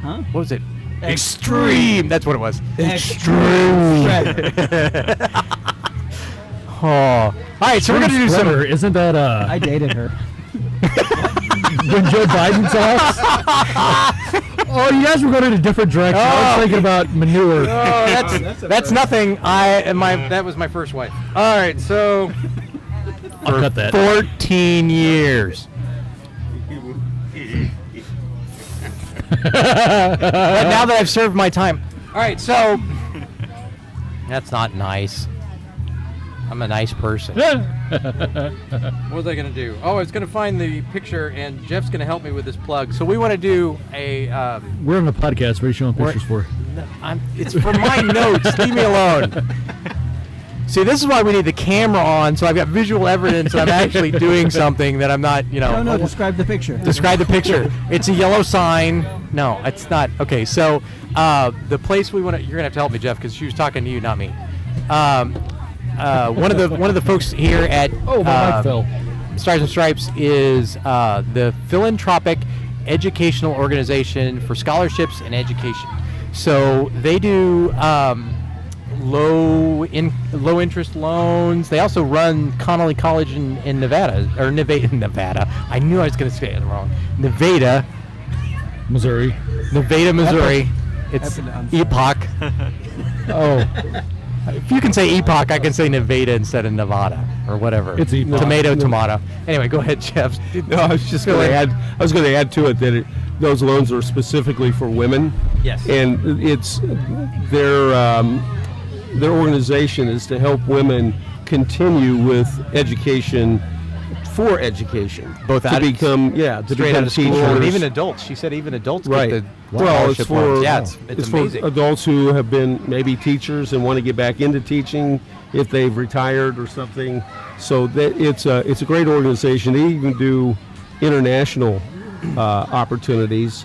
Huh? What was it? Extreme. That's what it was. Extreme. Oh. All right. So we're gonna do some. Isn't that I dated her. when Joe Biden talks? Oh, you guys were going in a different direction. I was thinking about manure. Oh, that's nothing. That was my first wife. All right, so I'll cut that. 14 years. But now that I've served my time. All right, so that's not nice. I'm a nice person. What was I going to do? Oh, I was going to find the picture, and Jeff's going to help me with this plug. So we want to do a... We're on the podcast. What are you showing pictures for? It's for my notes. Leave me alone. See, this is why we need the camera on, so I've got visual evidence that I'm actually doing something that I'm not, No, describe the picture. Describe the picture. It's a yellow sign. No, it's not. Okay, so the place we want to... You're going to have to help me, Jeff, because she was talking to you, not me. One of the folks here at my mic fell. Stars and Stripes is the philanthropic educational organization for scholarships and education. So they do low interest loans. They also run Connolly College in Nevada or Nevada. I knew I was going to say it wrong. Nevada, Missouri. It's Epoch. Oh. If you can say Epoch, I can say Nevada instead of Nevada or whatever. It's Epoch. Tomato. Anyway, go ahead, Jeff. No, I was just going to add. I was going to add to it that those loans are specifically for women. Yes. And it's their organization is to help women continue with education for education. Both to out of- become Straight out of school, teachers. and even adults. She said even adults Right. get the Well, it's scholarship for loans. Yeah, it's amazing. for adults who have been maybe teachers and want to get back into teaching if they've retired or something. So that it's a great organization. They even do international opportunities,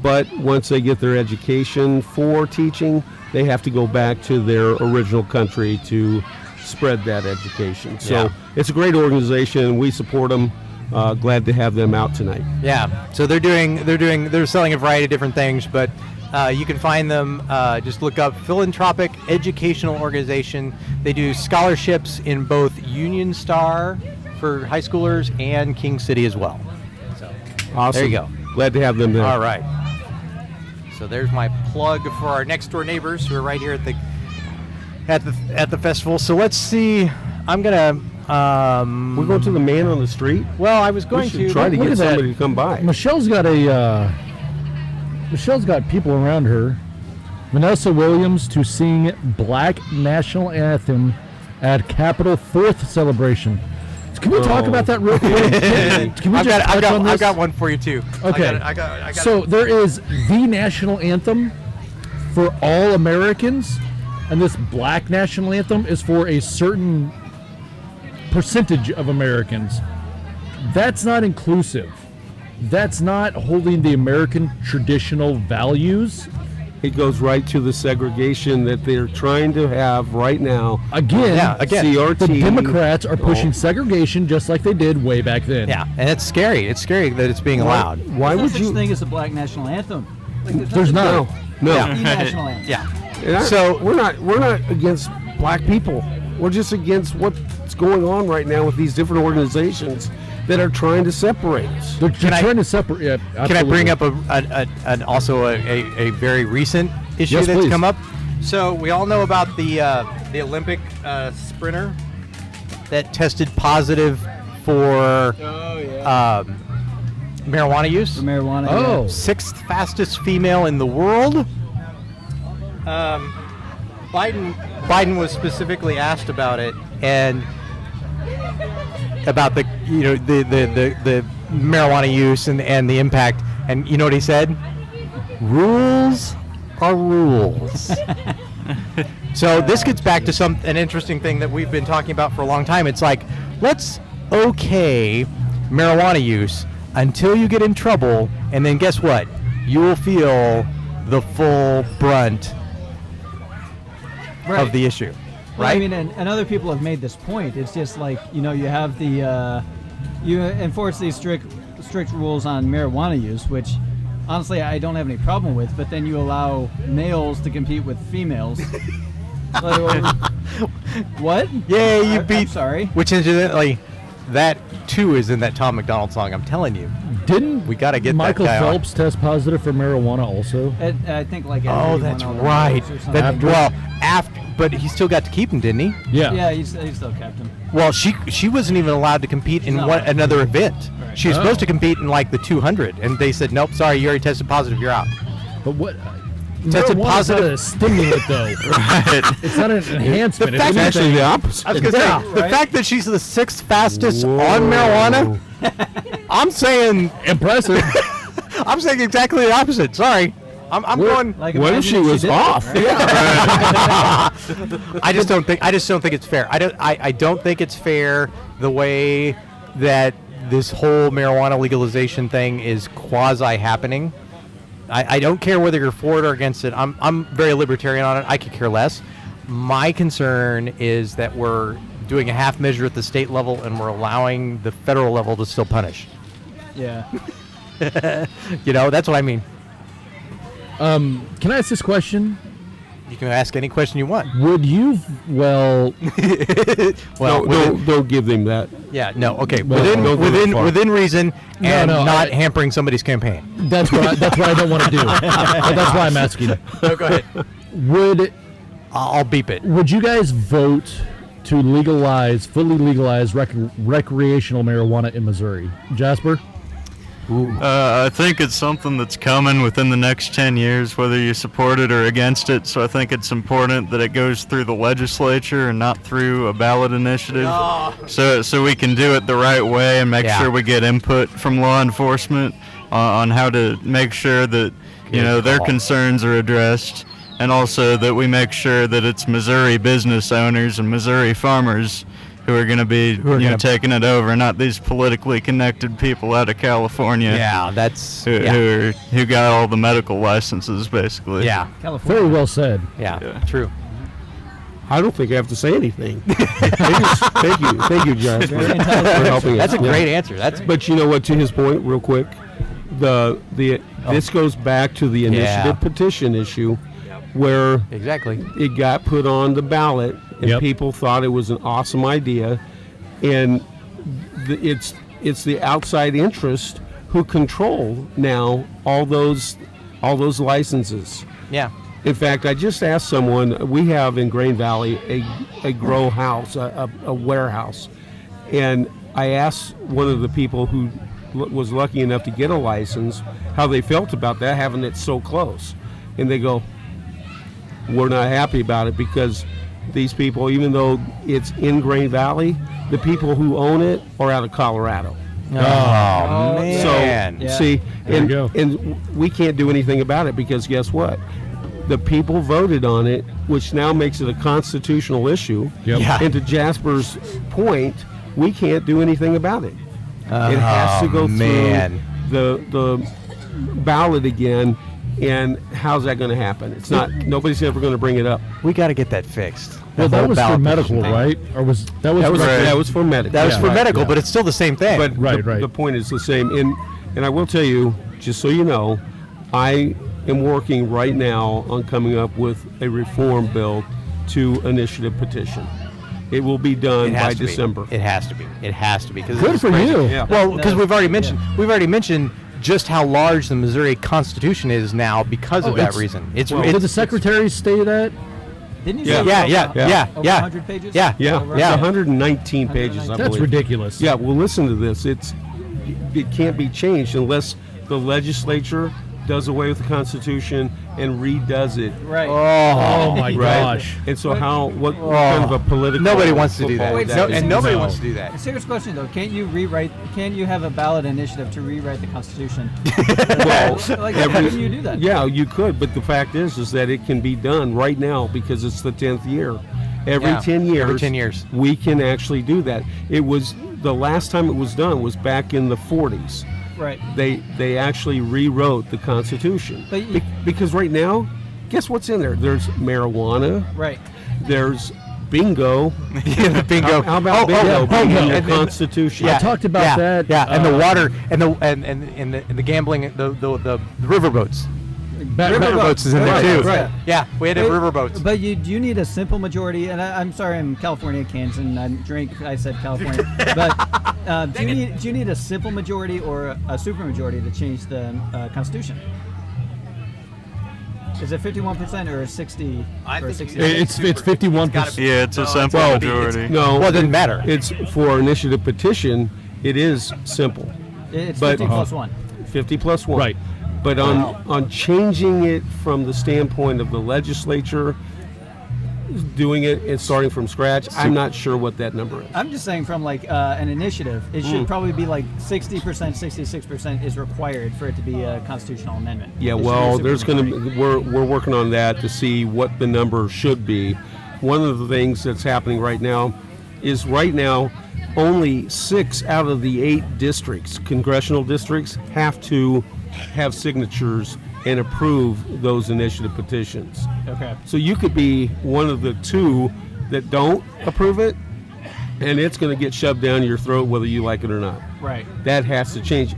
but once they get their education for teaching, they have to go back to their original country to spread that education. So it's a great organization. We support them. Glad to have them out tonight. Yeah, so they're selling a variety of different things, but you can find them. Just look up Philanthropic Educational Organization. They do scholarships in both Union Star for high schoolers and King City as well. So Awesome. there you go. Glad to have them there. All right. So there's my plug for our next door neighbors who are right here at the festival. So let's see. I'm gonna. We'll go to the man on the street. Well, I was We going should to try to Look get at that. somebody to come by. Michelle's got people around her. Vanessa Williams to sing Black National Anthem at Capitol 4th celebration. Can we talk about that real quick? Can we I've got one for you too. Okay. I got So there is the national anthem for all Americans, and this Black national anthem is for a certain percentage of Americans. That's not inclusive. That's not holding the American traditional values. It goes right to the segregation that they're trying to have right now. Again, CRT. the Democrats are pushing segregation just like they did way back then. Yeah, and it's scary. It's scary that it's being allowed. Why There's would no you? such thing as a black national anthem. Like, There's not. No. Yeah. the national anthem. Yeah. Yeah. So- we're not against black people. We're just against what's going on right now with these different organizations that are trying to separate us. They're Can I- trying to separate. Yeah, Can I bring absolutely. up also a very recent issue Yes, that's please. come up? So we all know about the Olympic sprinter that tested positive for marijuana use. For marijuana. Oh. yeah. Sixth fastest female in the world. Biden was specifically asked about it and about the marijuana use and the impact, and you know what he said? Rules are rules. So this gets back to an interesting thing that we've been talking about for a long time. It's like, let's okay marijuana use until you get in trouble, and then guess what? You will feel the full brunt of the issue, Well, right? I mean, and other people have made this point. It's just like, you have the you enforce these strict rules on marijuana use, which honestly I don't have any problem with. But then you allow males to compete with females. What? Yeah, you I'm beat. sorry. Which incidentally, that too is in that Tom McDonald song. I'm telling you. Didn't We gotta get Michael that guy on. Phelps test positive for marijuana also? I think like Oh, every that's one of right. those or That, something. well, after, but he still got to keep him, didn't he? Yeah. Yeah, he's still kept him. Well, she wasn't even allowed to compete in No. another event. Right. She was supposed to compete in like the 200, and they said, nope, sorry, you already tested positive, you're out. But what? Tested marijuana's positive- not a stimulant, though. Right. It's not an enhancement. The fact It's that- actually the opposite. I was gonna say, the right? fact that she's the 6th fastest on marijuana, I'm saying impressive. I'm saying exactly the opposite. Sorry, I'm going. Like, What if she imagine was did off? that. I just don't think it's fair. I don't think it's fair the way that this whole marijuana legalization thing is quasi happening. I don't care whether you're for it or against it. I'm very libertarian on it. I could care less. My concern is that we're doing a half measure at the state level and we're allowing the federal level to still punish. Yeah. That's what I mean. Can I ask this question? You can ask any question you want. Would you? Well, Well, Don't give them that. yeah, no, okay. Well, Within don't go that far. within reason and no, not hampering somebody's campaign. that's what I don't want to do. That's why I'm asking. No, go ahead. Would I'll beep it. you guys vote to fully legalize recreational marijuana in Missouri? Jasper? I think it's something that's coming within the next 10 years, whether you support it or against it. So I think it's important that it goes through the legislature and not through a ballot initiative. So we can do it the right way and make Yeah. sure we get input from law enforcement on how to make sure that their call. concerns are addressed, and also that we make sure that it's Missouri business owners and Missouri farmers who are going to be taking it over, not these politically connected people out of California. Yeah, that's Who got all the medical licenses, basically. yeah, California. Very well said. yeah, Yeah. true. I don't think I have to say anything. Thank you, Jasper, Very for intelligent. helping us. That's a Yeah. great answer. That's But you know what? To his point, real quick, this goes back to the initiative petition issue, where exactly. it got put on the ballot, and Yep. people thought it was an awesome idea, and it's the outside interest who control now all those licenses. Yeah. In fact, I just asked someone, we have in Grain Valley a grow house, a warehouse. And I asked one of the people who was lucky enough to get a license how they felt about that, having it so close. And they go, we're not happy about it because these people, even though it's in Grain Valley, the people who own it are out of Colorado. Oh, man. So, Yeah. see, There you go. and we can't do anything about it because guess what? The people voted on it, which now makes it a constitutional issue. Yep. Yeah. And to Jasper's point, we can't do anything about it. It has to go man. through the ballot again. And how's that going to happen? It's not. Nobody's ever going to bring it up. We got to get that fixed. Well, that whole was for ballot medical, petition thing. right? Or was That was for medical. That was for right, medical, yeah. but it's still the same thing. But Right, the, right. the point is the same. And I will tell you, just so you know, I am working right now on coming up with a reform bill to initiative petition. It will be done it has by to be. December. It has to be. It has to be. Good for you. Yeah. Well, because No, we've already mentioned just how large the Missouri Constitution is now because of that it's- reason. It's well, Did the secretary say that? Didn't you Yeah. say yeah, over- yeah, Yeah. yeah, over yeah, 100 pages? yeah, Yeah, Over- it's 119 pages, I That's believe. ridiculous. Yeah, well, listen to this. It can't be changed unless the legislature does away with the Constitution and redoes it. Right. Oh my Right? gosh. And so what kind of a political Nobody wants to do that. football Wait, that No, is? and nobody No. wants to do that. A serious question though, can't you have a ballot initiative to rewrite the Constitution? Well, Like, how can you do that? Yeah, you could, but the fact is that it can be done right now because it's the 10th year. Every Yeah, 10 years, every 10 years. we can actually do that. It was the last time it was done was back in the 40s. Right. They actually rewrote the Constitution. But because right now, guess what's in there? There's marijuana. Right. There's bingo. Yeah, bingo. How about bingo being in the Constitution? I talked about that. Yeah, and the water and the gambling, the riverboats. Riverboats is in there too. Right. Yeah, we had riverboats. But you do need a simple majority, and I'm sorry, I'm California Kansan. I said California. But do you need a simple majority or a supermajority to change the Constitution? Is it 51% or 60? Or 60? It's 51%. Yeah, it's a simple majority. No, Well, it doesn't matter. It's for initiative petition. It is simple. It's But- 50 plus 1. 50 plus 1. Right. But on changing it from the standpoint of the legislature doing it and starting from scratch, I'm not sure what that number is. I'm just saying from like an initiative, it should probably be like 60%, 66% is required for it to be a constitutional amendment. Yeah, It should well, be a there's going supermajority. to we're working on that to see what the number should be. One of the things that's happening right now is only 6 out of the 8 districts, congressional districts, have to have signatures and approve those initiative petitions. Okay. So you could be one of the 2 that don't approve it, and it's going to get shoved down your throat whether you like it or not. Right. That has to change.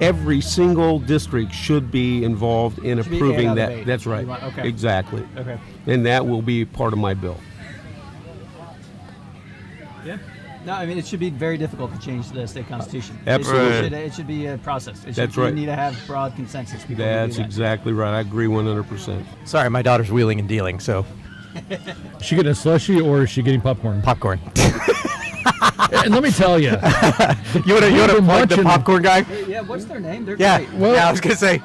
Every single district should be involved in Should be 8 approving out of that. 8. That's right. Okay. Exactly. Okay. And that will be part of my bill. Yeah. No, I mean, it should be very difficult to change the state constitution. Absolutely. It should be a process. That's right. You need to have broad consensus before you do That's that. exactly right. I agree 100%. Sorry, my daughter's wheeling and dealing, so Is she getting a slushie or is she getting popcorn? popcorn. And let me tell you, You want to been plug the watching- popcorn guy? Yeah, what's their name? They're Yeah. great. Well- Yeah, I was gonna say.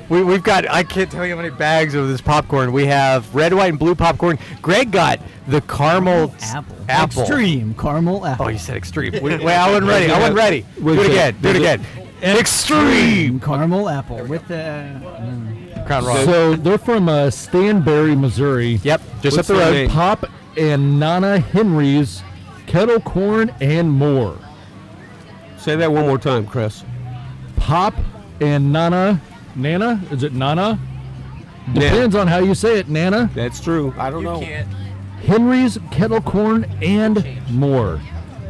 We've got, I can't tell you how many bags of this popcorn. We have red, white, and blue popcorn. Greg got the caramel apple. Extreme caramel apple. Oh, you said extreme. Wait, I wasn't ready. I wasn't ready. Do it Wait, again. Do it was it- again. Extreme. Caramel apple with the. Crown Royal. so they're from Stanberry, Missouri. Yep, just What's up the their road. name? Pop and Nana Henry's kettle corn and more. Say that one more time, Chris. Pop and Nana. Is it Nana? Depends on how you say it, Nana. That's true. I don't know. Henry's kettle corn and more.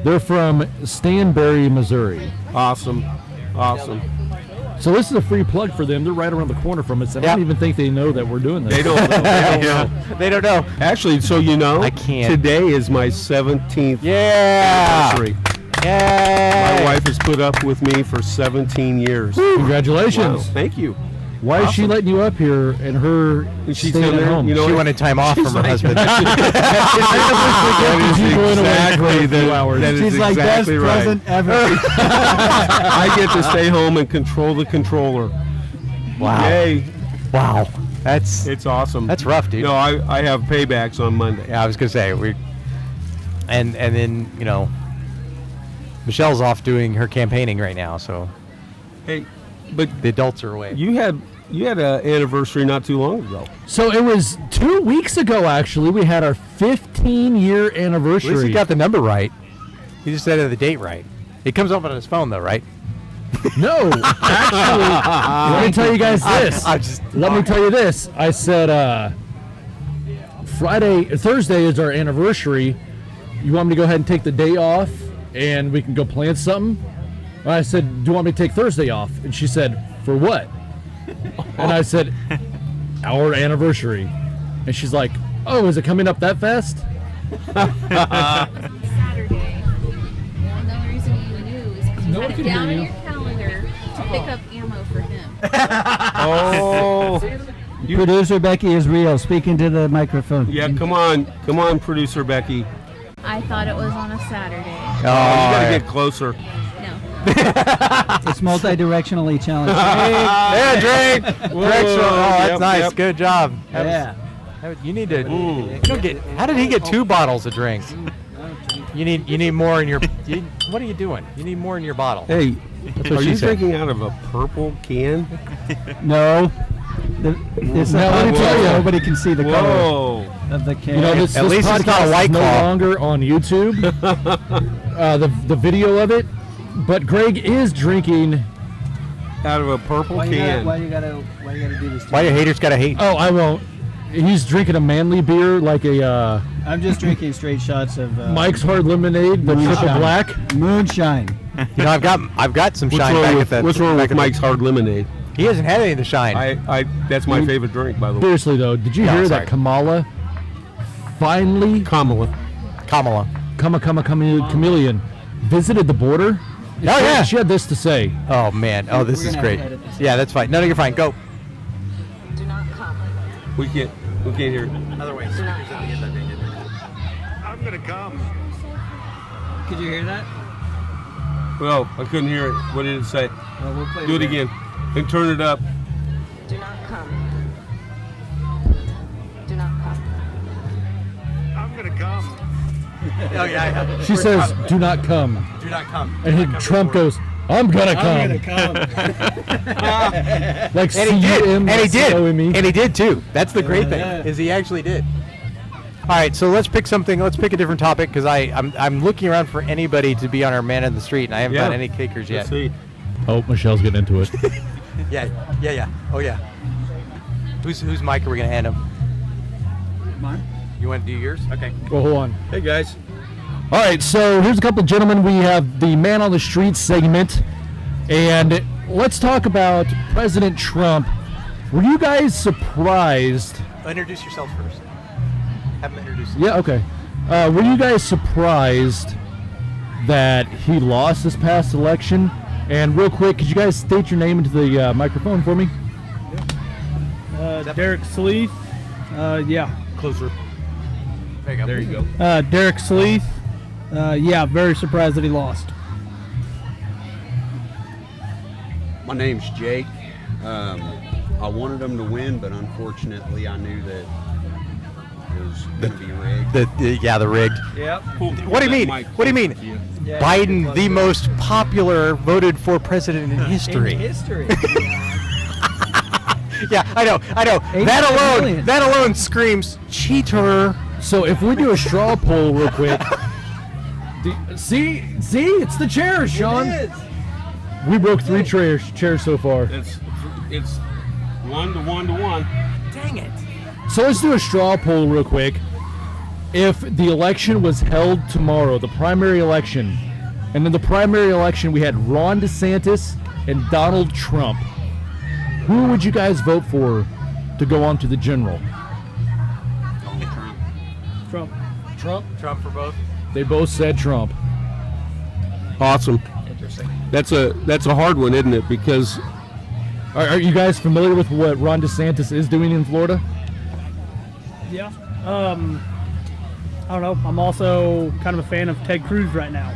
They're from Stanberry, Missouri. Awesome. Awesome. So this is a free plug for them. They're right around the corner from us. I Yep. don't even think they know that we're doing this. They don't know. They don't know. They don't know. Actually, so you know, I can't. today is my 17th Yeah. anniversary. Yeah. My wife has put up with me for 17 years. Congratulations. Wow, thank you. Why is she letting you up here and her And she's staying in at there, home? you know, She wanted time off from her husband. That You going is away exactly for a few the- hours. that is She's like, best exactly right. present ever. I get to stay home and control the controller. Wow. Yay. Wow. That's Awesome. That's rough, dude. No, I have paybacks on Monday. yeah. I was gonna say and then Michelle's off doing her campaigning right now, so Hey, but the adults are away. you had an anniversary not too long ago. So it was 2 weeks ago, actually. We had our 15-year At least anniversary. he got the number right. He just said the date right. It comes up on his phone though, right? No, actually, let me tell you guys this. Let me tell you this. I said Thursday is our anniversary. You want me to go ahead and take the day off and we can go plan something? I said, do you want me to take Thursday off? And she said, for what? And I said, our anniversary. And she's like, oh, is it coming up that fast? Saturday. And the only reason you knew is because you No one had can it down hear in you. your calendar to pick up ammo for him. Oh. Producer Becky is real. Speaking to the microphone. Yeah, come on, producer Becky. I thought it was on a Saturday. You gotta get closer. No. It's multi-directionally challenged. Yeah, Drake. Whoa, Directional. Oh, that's yep, nice. yep. Good job. Yeah. You need to. You don't get. How did he get 2 bottles of drinks? You need more in your. What are you doing? You need more in your bottle. Hey, what are she you said. drinking out of a purple can? No. It's Now, let me tell you. nobody can see the color Whoa. of the can. You know, this At least it's not a podcast White is no Claw. longer on YouTube. The video of it, but Greg is drinking out of a purple can. Why you gotta do this? Why do haters gotta hate? Oh, I won't. He's drinking a manly beer like a I'm just drinking straight shots of Mike's Hard Lemonade, the triple Moonshine. black. Moonshine. You know, I've got some What's shine wrong back with, at that. what's wrong with Mike's Hard Lemonade? He hasn't had any of the shine. That's my favorite drink, by the way. Seriously though, did you No, hear sorry. that Kamala finally Kamala. Chameleon visited the border? Oh, yeah. She had this to say. Oh man. Oh, this We're is gonna great. have to edit this. Yeah, that's fine. No, you're fine. Go. Do not come. We can't hear it. Other way. Do not I'm gonna come. Could you hear that? Well, I couldn't hear it. What did it say? Well, we'll play Do it again. And turn it up. Do not come. Do not come. I'm gonna come. Oh yeah. She says, "Do not come," Do not come. and Trump goes, "I'm gonna come." Like And he did. C-U-M, And he did. C-O-M-E. And he did too. That's the great thing, Yeah. is he actually did. All right, so let's pick something. Let's pick a different topic because I'm looking around for anybody to be on our man in the street, and I haven't Yeah. found any kickers yet. Let's see. Oh, Michelle's getting into it. Yeah. Oh yeah. Whose mic are we gonna hand him? Mine? You want to do yours? Okay. Well, hold on. Hey, guys. All right, so here's a couple of gentlemen. We have the Man on the Street segment, and let's talk about President Trump. Were you guys surprised? Introduce yourself first. Have him introduce. Yeah, okay. Were you guys surprised that he lost this past election? And real quick, could you guys state your name into the microphone for me? Derek Sleeth. Yeah. Closer. There you go. There you go. Derek Sleeth. Yeah, very surprised that he lost. My name's Jake. I wanted them to win, but unfortunately I knew that it was going to be rigged. The rigged. Yep. What do you mean? What do you mean? Biden, the most popular voted for president in history. History. Yeah, I know. 85 million. That alone screams cheater. So if we do a straw poll real quick. See, it's the chairs, Sean. We broke 3 chairs so far. It's 1 to 1 to 1. Dang it. So let's do a straw poll real quick. If the election was held tomorrow, the primary election, and in the primary election we had Ron DeSantis and Donald Trump, who would you guys vote for to go on to the general? Trump. Trump for both. They both said Trump. Awesome. Interesting. That's a hard one, isn't it? Because Are you guys familiar with what Ron DeSantis is doing in Florida? Yeah. I don't know. I'm also kind of a fan of Ted Cruz right now.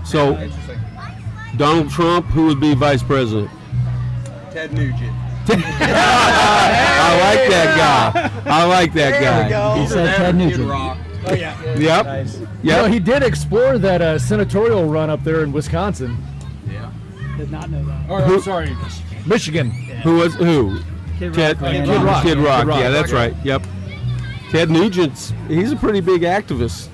so Donald Trump, who would be vice president? Ted Nugent. I like that guy. I like that guy. He said Ted Nugent. Oh yeah. Yep. Nice. No, he did explore that senatorial run up there in Wisconsin. Yeah. Did not know that. Or, I'm sorry, Michigan. Who was who? Kid Ted Rock. Kid Rock. Kid Rock. Kid Rock. Yeah, that's right. Yep. Ted Nugent's—he's a pretty big activist.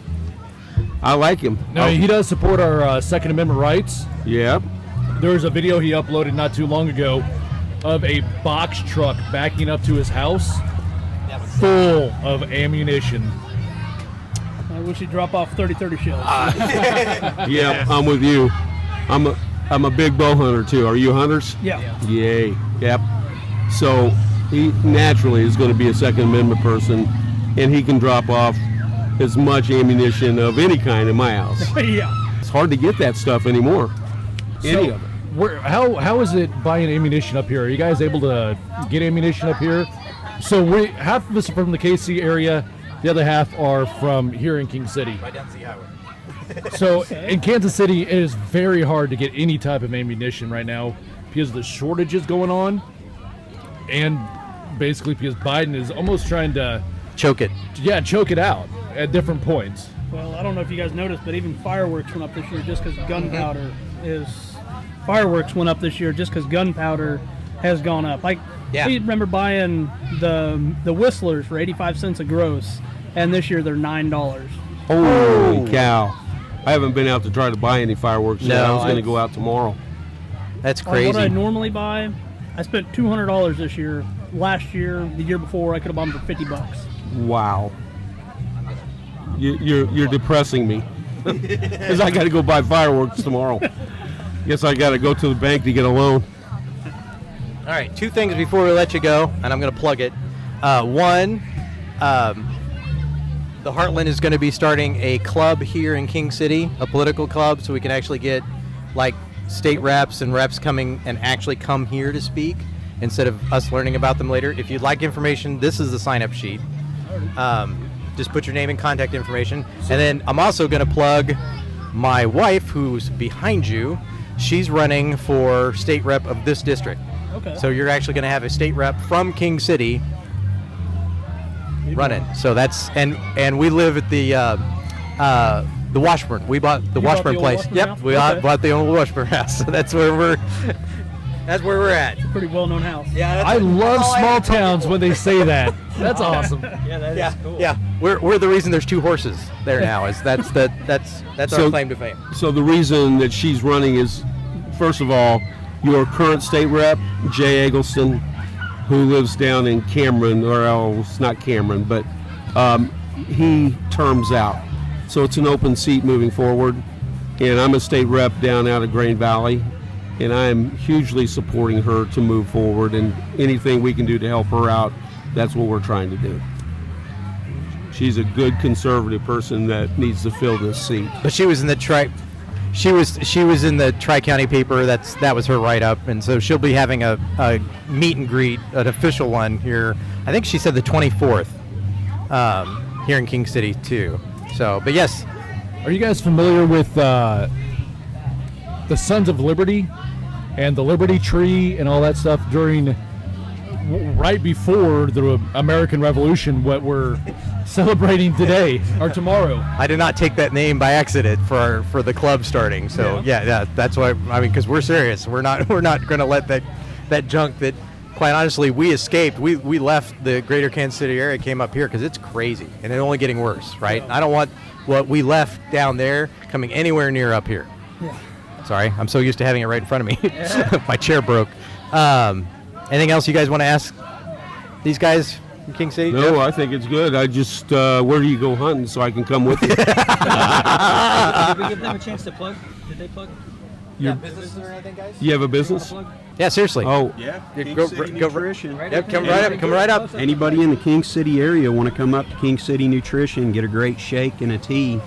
I like him. No, he does support our Second Amendment rights. Yep. There was a video he uploaded not too long ago of a box truck backing up to his house full of ammunition. I wish he'd drop off 30-30 shells. Yep. I'm with you. I'm a big bow hunter too. Are you hunters? yeah. Yay. Yep. So he naturally is going to be a Second Amendment person, and he can drop off as much ammunition of any kind in my house. Yeah. It's hard to get that stuff anymore. Any of it. How is it buying ammunition up here? Are you guys able to get ammunition up here? So half of us are from the KC area, the other half are from here in King City. Right down the highway. So in Kansas City, it is very hard to get any type of ammunition right now because of the shortages going on, and basically because Biden is almost trying to Choke it. choke it out at different points. Well, I don't know if you guys noticed, but even fireworks went up this year just because gunpowder is. Fireworks went up this year just because gunpowder has gone up. Like, Yeah. I remember buying the whistlers for 85 cents a gross, and this year they're $9. Holy cow. I haven't been out to try to buy any fireworks yet. No, I was going to I've- go out tomorrow. That's On what I crazy. normally buy, I spent $200 this year. Last year, the year before, I could have bought them for $50. Wow. You're depressing me. Because I got to go buy fireworks tomorrow. Guess I got to go to the bank to get a loan. All right, 2 things before we let you go, and I'm going to plug it. One, the Heartland is going to be starting a club here in King City, a political club, so we can actually get like state reps and reps coming and actually come here to speak instead of us learning about them later. If you'd like information, this is the sign-up sheet. Just put your name and contact information. And then I'm also going to plug my wife, who's behind you. She's running for state rep of this district. Okay. So you're actually going to have a state rep from King City running. So that's and we live at the Washburn. We bought the You bought Washburn the old place. Washburn Yep, house? we Okay. bought the old Washburn house. So that's where we're at. Pretty well-known house. Yeah, I love small towns when they say that. That's awesome. Yeah, we're the reason there's 2 horses there now. Is that's our So- claim to fame. So the reason that she's running is, first of all, your current state rep, Jay Eggleston, who lives down in Cameron, it's not Cameron, but he terms out. So it's an open seat moving forward. And I'm a state rep down out of Grain Valley, and I'm hugely supporting her to move forward, and anything we can do to help her out, that's what we're trying to do. She's a good conservative person that needs to fill this seat. But she was in the she was in the Tri-County paper. That was her write-up, and so she'll be having a meet and greet, an official one here. I think she said the 24th here in King City too. So, but yes, Are you guys familiar with the Sons of Liberty and the Liberty Tree and all that stuff during right before the American Revolution, what we're celebrating today or tomorrow? I did not take that name by accident for the club starting. So yeah, that's why. I mean, because we're serious. We're not going to let that junk that, quite honestly, we escaped. We left the greater Kansas City area, came up here because it's crazy and it's only getting worse, right? I don't want what we left down there coming anywhere near up here. Yeah. Sorry, I'm so used to having it right in front of me. My chair broke. Anything else you guys want to ask these guys from King City? No, Jeff? I think it's good. I just, where do you go hunting so I can come with you? Did we give them a chance to plug? Did they plug? businesses or anything, guys? You have a business? Yeah, seriously. Oh, Yeah, King King City City go- Nutrition. Yep, come right up. Anybody in the King City area want to come up to King City Nutrition, get a great shake and a tea?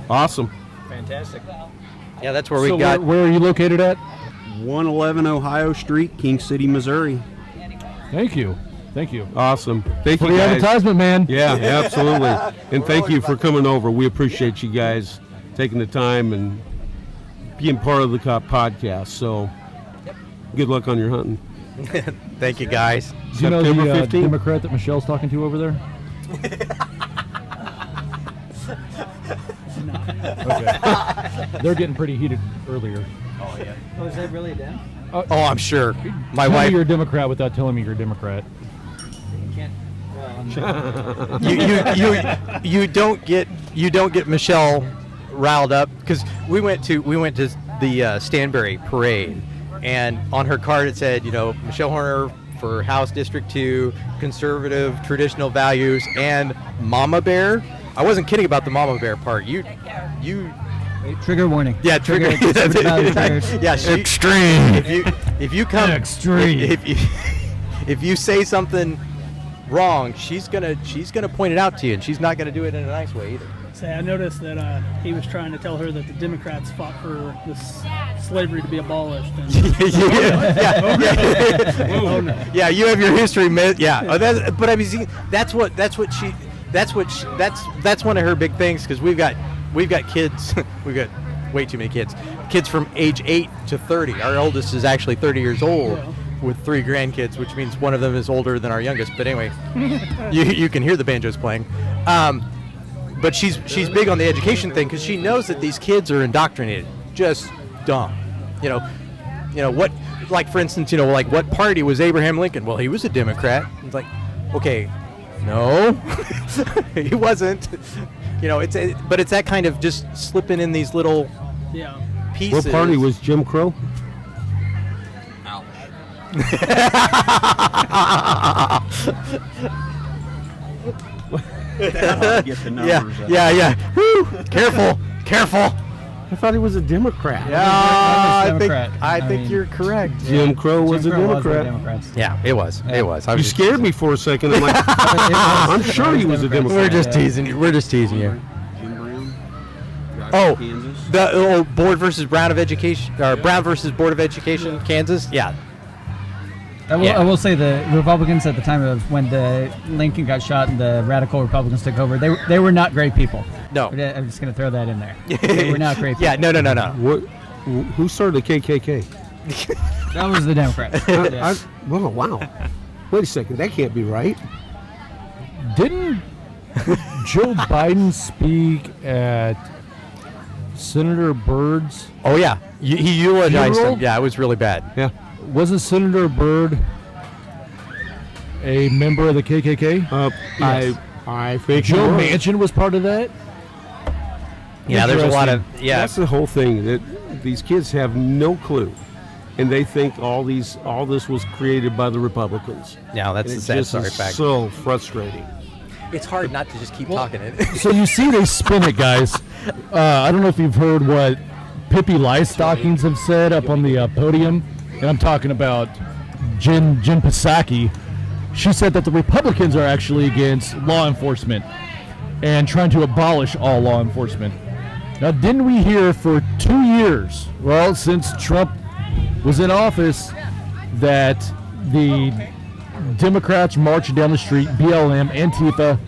awesome. Fantastic. Yeah, that's where we So got. where are you located at? 111 Ohio Street, King City, Missouri. Thank you. Awesome. Thank you, Free guys. advertisement, man. Yeah, absolutely. And thank you for coming over. We appreciate you guys taking the time and being part of the podcast. So good luck on your hunting. Thank you, guys. Do you know September the 15th? Democrat that Michelle's talking to over there? Okay. They're getting pretty heated earlier. Oh, is that really them? Oh, I'm sure. My Tell me wife. you're a Democrat without telling me you're a Democrat. You can't. Well, I'm you don't get Michelle riled up because we went to the Stanberry parade, and on her card it said, Michelle Horner for House District 2, conservative traditional values, and Mama Bear. I wasn't kidding about the Mama Bear part. You trigger warning. yeah, trigger. Yeah, Extreme. If you come Extreme. if you say something wrong, she's gonna point it out to you, and she's not gonna do it in a nice way either. Say, I noticed that he was trying to tell her that the Democrats fought for this slavery to be abolished. And Yeah, you have your history. Yeah, but I mean, see, that's one of her big things, because we've got kids. We've got way too many kids from age 8 to 30. Our oldest is actually 30 years old. Yeah. With 3 grandkids, which means one of them is older than our youngest. But anyway, you can hear the banjos playing. But she's big on the education thing, because she knows that these kids are indoctrinated, just dumb. What, like, for instance, like, what party was Abraham Lincoln? Well, he was a Democrat. It's like, okay, no, he wasn't. But it's that kind of just slipping in these little yeah. pieces. What party was Jim Crow? Get the numbers up. Yeah. Woo! Careful. I thought he was a Democrat. Yeah, I think you're correct. Jim Crow was a Democrat. Yeah, it was. It was. You scared me for a second. I'm like, I'm sure he was a Democrat. We're just teasing you. Jim Brown. Oh, Kansas. the Board versus Brown of Education, or Brown versus Board of Education, Kansas. Yeah. I will say the Republicans at the time of when the Lincoln got shot and the radical Republicans took over, they were not great people. No. I'm just going to throw that in there. They were not great people. Yeah, no. Who started the KKK? That was the Democrats. Wow. Wait a second. That can't be right. Didn't Joe Biden speak at Senator Byrd's? Oh, yeah. He eulogized Funeral? him. Yeah, it was really bad. Yeah. Wasn't Senator Byrd a member of the KKK? Yes. I think Joe he was. Manchin was part of that? Yeah, there's a lot of... Yeah. That's the whole thing, that these kids have no clue. And they think all this was created by the Republicans. Yeah, that's And the it's sad just sorry fact. so frustrating. It's hard not to just keep talking it. So you see they spin it, guys. I don't know if you've heard what Pippi Longstockings have said up on the podium. And I'm talking about Jen Psaki. She said that the Republicans are actually against law enforcement and trying to abolish all law enforcement. Now, didn't we hear for 2 years, well, since Trump was in office, that the Democrats marching down the street, BLM, Antifa,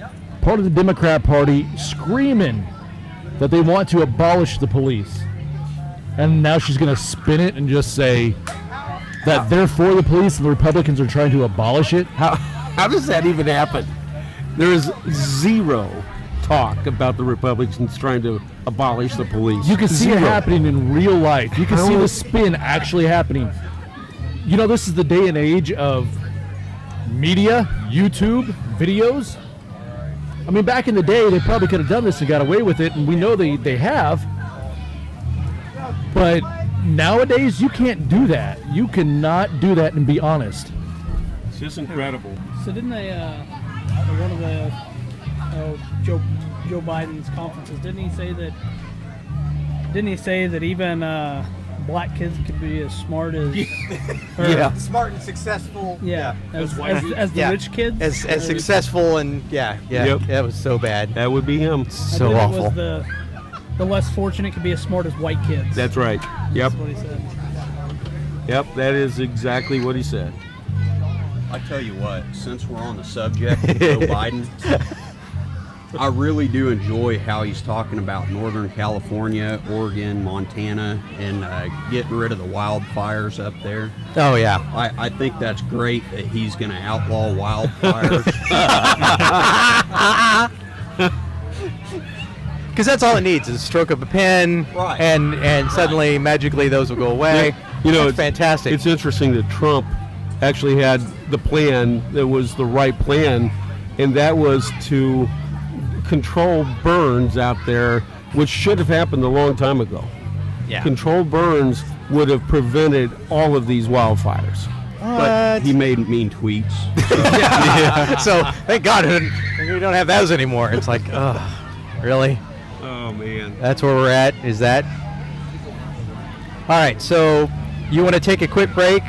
part of the Democrat Party, screaming that they want to abolish the police. And now she's going to spin it and just say that they're for the police and the Republicans are trying to abolish it? How does that even happen? There is zero talk about the Republicans trying to abolish the police. You can see it Zero. happening in real life. You can see the spin actually happening. You know, this is the day and age of media, YouTube, videos. I mean, back in the day, they probably could have done this and got away with it, and we know they have. But nowadays, you can't do that. You cannot do that and be honest. It's just incredible. So didn't they, one of the Joe Biden's conferences, didn't he say that even black kids could be as smart as Smart and successful. as the rich kids? As successful and Yep. that was so bad. That would be him. So I believe awful. It was the less fortunate could be as smart as white kids. That's right. Yep. That's what he said. Yep, that is exactly what he said. I tell you what, since we're on the subject of Joe Biden, I really do enjoy how he's talking about Northern California, Oregon, Montana, and getting rid of the wildfires up there. Oh, yeah. I think that's great that he's going to outlaw wildfires. Because that's all it needs is a stroke of a pen, Right. and suddenly, magically, those will go away. You know, That's fantastic. It's interesting that Trump actually had the plan that was the right plan, and that was to control burns out there, which should have happened a long time ago. Yeah. Controlled burns would have prevented all of these wildfires. But he made mean tweets. So thank God we don't have those anymore. It's like, really? Oh, man. That's where we're at. Is that? All right. So you want to take a quick break,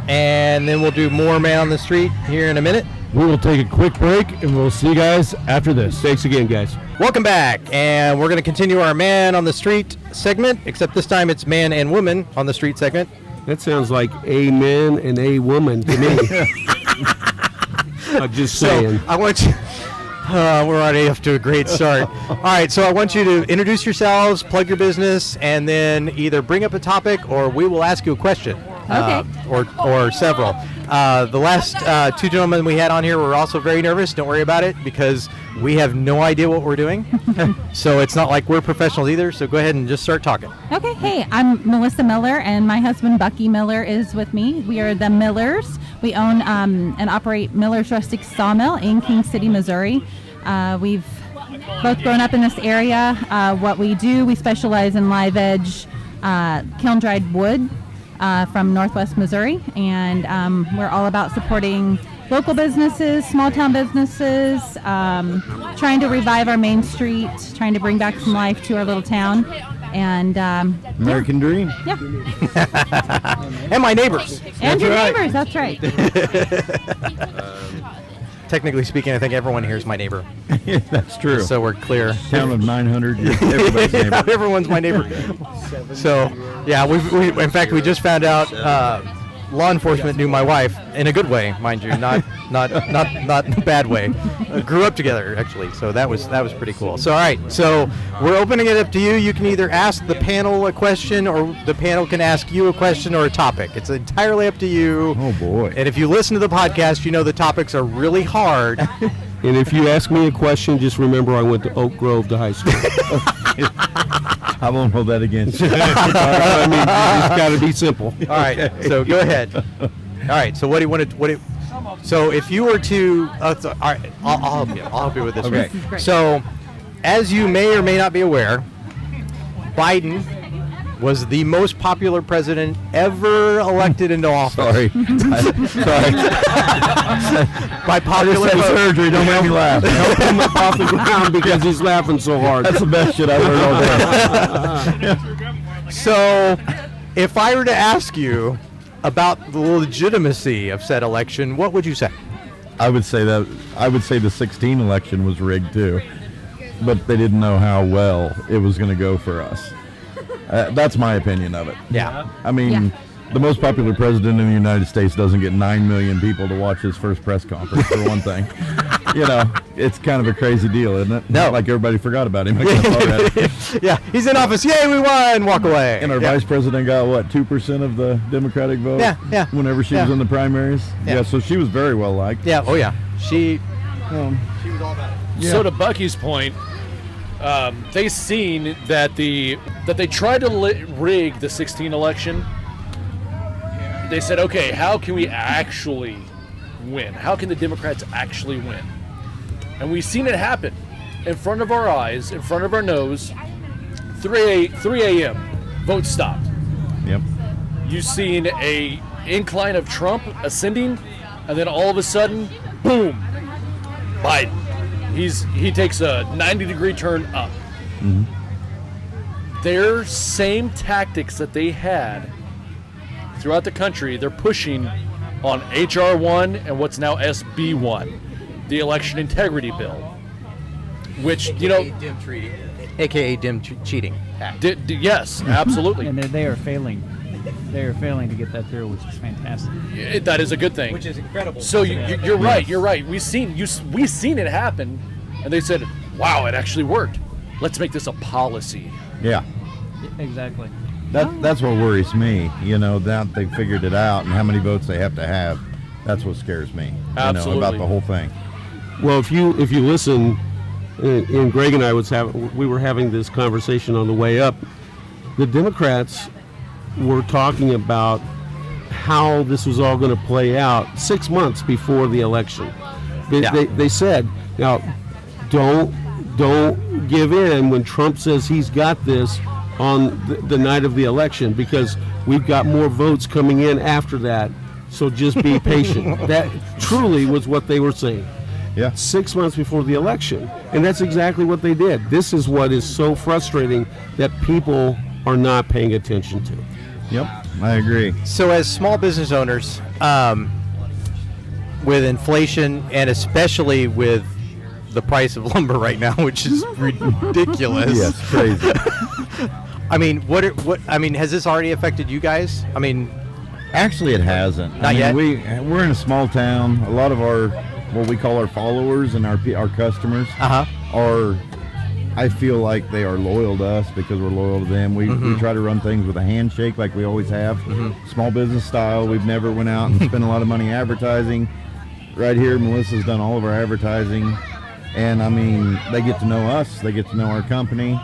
and then we'll do more Man on the Street here in a minute. We will take a quick break, and we'll see you guys after this. Thanks again, guys. Welcome back, and we're going to continue our Man on the Street segment, except this time it's Man and Woman on the Street segment. That sounds like a man and a woman to me. I'm just saying. So I want you. We're already off to a great start. All right, so I want you to introduce yourselves, plug your business, and then either bring up a topic or we will ask you a question. Okay. Or several. The last two gentlemen we had on here were also very nervous. Don't worry about it because we have no idea what we're doing. So it's not like we're professionals either. So go ahead and just start talking. Okay, hey, I'm Melissa Miller, and my husband Bucky Miller is with me. We are the Millers. We own and operate Miller's Rustic Sawmill in King City, Missouri. We've both grown up in this area. What we do, we specialize in live edge kiln-dried wood. from Northwest Missouri, and we're all about supporting local businesses, small town businesses, trying to revive our main street, trying to bring back some life to our little town. And American Dream. Yeah. And my neighbors. And your neighbors, that's right. Technically speaking, I think everyone here is my neighbor. Yeah, that's true. So we're clear. Town of 900, everybody's neighbor. Everyone's my neighbor. So, yeah, we in fact, we just found out law enforcement knew my wife in a good way, mind you, not in a bad way. Grew up together, actually, so that was pretty cool. So, all right, so we're opening it up to you. You can either ask the panel a question, or the panel can ask you a question or a topic. It's entirely up to you. Oh, boy. And if you listen to the podcast, you know the topics are really hard. And if you ask me a question, just remember I went to Oak Grove to high school. I won't hold that against you. I mean, it's got to be simple. All right, so go ahead. All right, so what do you want to? So if you were to, all right, I'll help you. I'll help you with this. Okay. This is great. So, as you may or may not be aware, Biden was the most popular president ever elected into office. Sorry. Sorry. By popular I just had vote. surgery. Don't make me laugh. Help him up off the ground because he's laughing so hard. That's the best shit I've heard all day. So, if I were to ask you about the legitimacy of said election, what would you say? I would say the 2016 election was rigged too, but they didn't know how well it was going to go for us. That's my opinion of it. Yeah. I mean, the most popular president in the United States doesn't get 9 million people to watch his first press conference, for one thing. You know, it's kind of a crazy deal, isn't it? No. Like everybody forgot about him. I guess already. Yeah, he's in office. Yay, we won! Walk away. And our vice president got, what, 2% of the Democratic vote? Yeah. Whenever she was in the primaries? Yeah. So she was very well liked. Yeah, oh yeah. She Um, was all about it. So to Bucky's point, they seen that they tried to rig the 16 election. They said, okay, how can we actually win? How can the Democrats actually win? And we've seen it happen in front of our eyes, in front of our nose. 3 a.m. vote stopped. Yep. You've seen a incline of Trump ascending, and then all of a sudden, boom, Biden. He takes a 90-degree turn up. Mm-hmm. Their same tactics that they had throughout the country, they're pushing on H.R. 1 and what's now SB 1, the election integrity bill, which, you know, dim treating, aka dim cheating. yes, absolutely. And they are failing. They are failing to get that through, which is fantastic. That is a good thing. Which is incredible. So you're right. You're right. We seen it happen, and they said, "Wow, it actually worked. Let's make this a policy." Yeah. Exactly. That's what worries me. You know, that they figured it out and how many votes they have to have. That's what scares me. Absolutely. You know, about the whole thing. Well, if you listen, and Greg and I we were having this conversation on the way up. The Democrats were talking about how this was all going to play out 6 months before the election. They said, now, don't give in when Trump says he's got this on the night of the election, because we've got more votes coming in after that. So just be patient. That truly was what they were saying. Yeah. 6 months before the election. And that's exactly what they did. This is what is so frustrating that people are not paying attention to. Yep, I agree. So as small business owners, with inflation and especially with the price of lumber right now, which is ridiculous. Yes, crazy. I mean, has this already affected you guys? I mean, Actually, it hasn't. Not yet? We're in a small town. A lot of our, what we call our followers and our customers are, I feel like they are loyal to us because we're loyal to them. We try to run things with a handshake like we always have. Small business style. We've never went out and spent a lot of money advertising. Right here, Melissa's done all of our advertising. And, I mean, they get to know us. They get to know our company.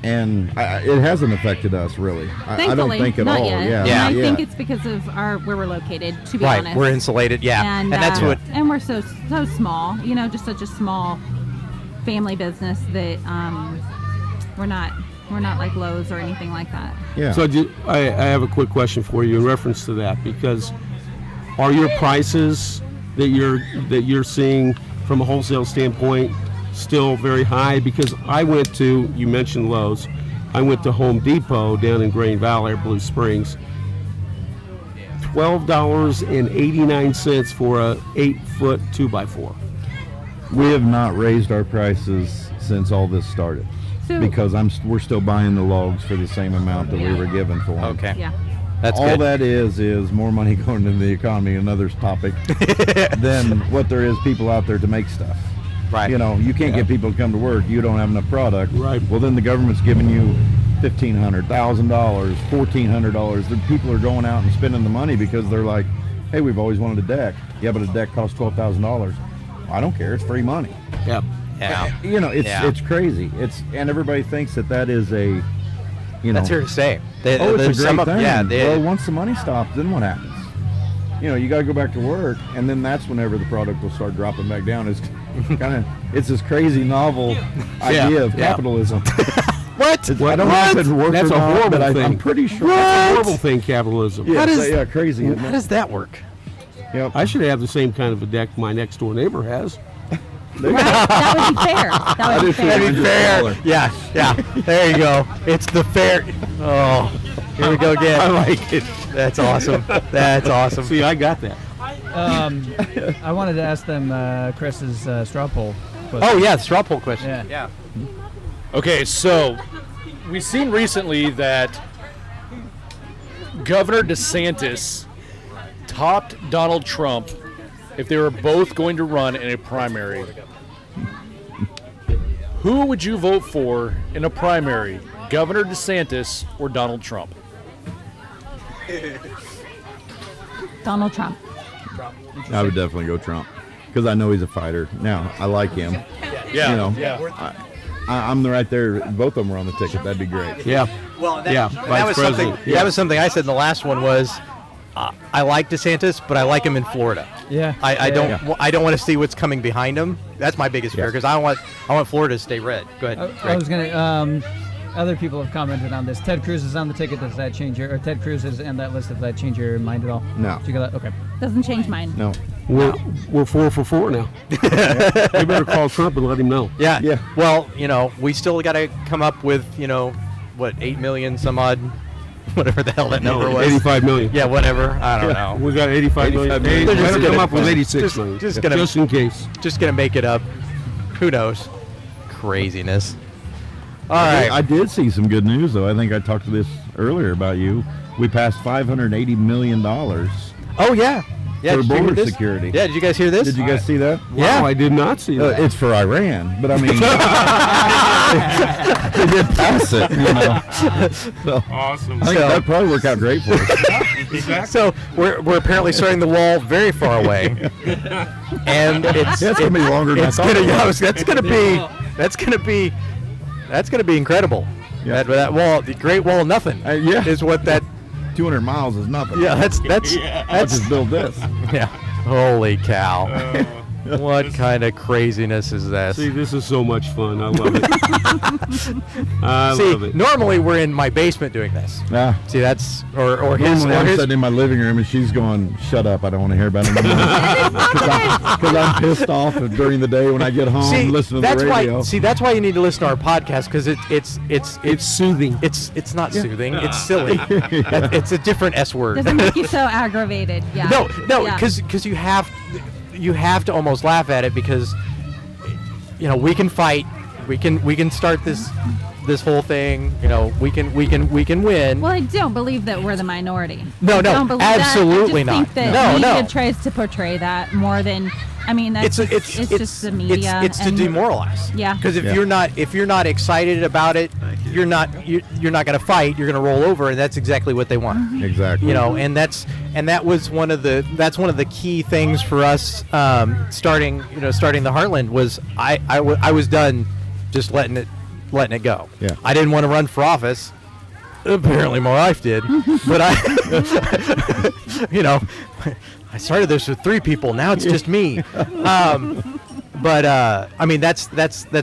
And it hasn't affected us, really. I don't think at not all. Yet. Yeah. And I think it's because of where we're located, to be right, honest. we're insulated, And that's what. And we're so small, just such a small family business that we're not We're not like Lowe's or anything like that. Yeah. So I have a quick question for you in reference to that, because are your prices that you're seeing from a wholesale standpoint still very high? Because I went to, you mentioned Lowe's, I went to Home Depot down in Grain Valley or Blue Springs, $12.89 for a 8-foot 2x4. We have not raised our prices since all this started, So, because we're still buying the logs for the same amount that we were given for them. Okay. yeah. That's all good. that is more money going into the economy, another topic, than what there is people out there to make stuff. Right. You know, you can't get people to come to work. You don't have enough product. Right. Well, then the government's giving you $1,500, $1,000, $1,400. The people are going out and spending the money because they're like, hey, we've always wanted a deck. Yeah, but a deck costs $12,000. I don't care. It's free money. Yeah. Yeah. You know, it's crazy. And everybody thinks that is a, you know. That's here to stay. It's a great thing. Yeah. Well, once the money stops, then what happens? You know, you got to go back to work, and then that's whenever the product will start dropping back down. It's it's this crazy novel idea of capitalism. What? I don't know if it works That's or a not, horrible but thing. I'm pretty sure. That's a horrible thing, capitalism. Yeah, does- crazy. Isn't How it? does that work? Yep. I should have the same kind of a deck my next door neighbor has. Right? That would be fair. That would be fair. That'd be fair. Yeah. There you go. It's the fair. Oh, here we go again. I like it. That's awesome. That's awesome. See, I got that. I wanted to ask them Kress's straw poll question. Oh yeah, straw poll question. Yeah. Okay, so we've seen recently that Governor DeSantis topped Donald Trump if they were both going to run in a primary. Who would you vote for in a primary, Governor DeSantis or Donald Trump? Donald Trump. I would definitely go Trump, because I know he's a fighter. Now, I like him. Yeah, You know, yeah. I'm right there. Both of them were on the ticket. That'd be great. Yeah. Well, that, Yeah, that Vice was something. President. That was something I said in the last one. Was I like DeSantis, but I like him in Florida. Yeah. I don't want to see what's coming behind him. That's my biggest fear, because I want Florida to stay red. Go ahead. I Greg. was gonna. Other people have commented on this. Ted Cruz is on the ticket. Does that change or Ted Cruz is in that list? Does that change your mind at all? No. Did you get that? Okay. Doesn't change mine. No. We're 4 for 4 now. We better call Trump and let him know. Yeah. Yeah. Well, we still got to come up with, what, 8 million some odd, whatever the hell that number was. 85 million. Yeah, whatever. I don't know. We got 85 million. 85 million. Hey, They're just better gonna- come up with 86 million. just in case. Just gonna make it up. Who knows? Craziness. All right. I did see some good news, though. I think I talked to this earlier about you. We passed $580 million. Oh yeah. Yeah. For did you hear border this? security. Yeah. Did you guys hear this? Did you guys see that? Yeah. Wow, I did not see that. It's for Iran, but I mean, they did pass it. So Awesome. I think that'd probably work out great for us. So we're apparently starting the wall very far away, and it's Yeah, it's gonna be longer than I it's thought. gonna, it yeah, was. that's gonna be incredible. Yeah. That wall, the Great Wall of Nothing, Yeah. is what that. 200 miles is nothing. Yeah, that's I'll just build this. yeah. Holy cow! What kind of craziness is this? See, this is so much fun. I love it. I love it. Normally we're in my basement doing this. Nah. See, that's or his Normally or I'm his. sitting in my living room and she's going, "Shut up! I don't want to hear about it anymore." Because I'm pissed off during the day when I get home, See, listening to that's the radio. why. See, that's why you need to listen to our podcast, because it's soothing. It's not soothing. It's silly. It's a different S word. Doesn't make you so aggravated. Yeah. No, Yeah. because you have to almost laugh at it, because we can fight, we can start this whole thing. We can win. Well, I don't believe that we're the minority. No, I no, don't believe absolutely that. I not. just think that No, media no. tries to portray that more than. I mean, that's it's just the media. It's to and- demoralize. Yeah. Because if Yeah. you're not excited about it, you're not going to fight. You're going to roll over, and that's exactly what they want. Exactly. And that was one of the key things for us starting the Heartland was I was done just letting it go. Yeah. I didn't want to run for office. Apparently my wife did, but I I started this with 3 people. Now it's just me. But I mean that's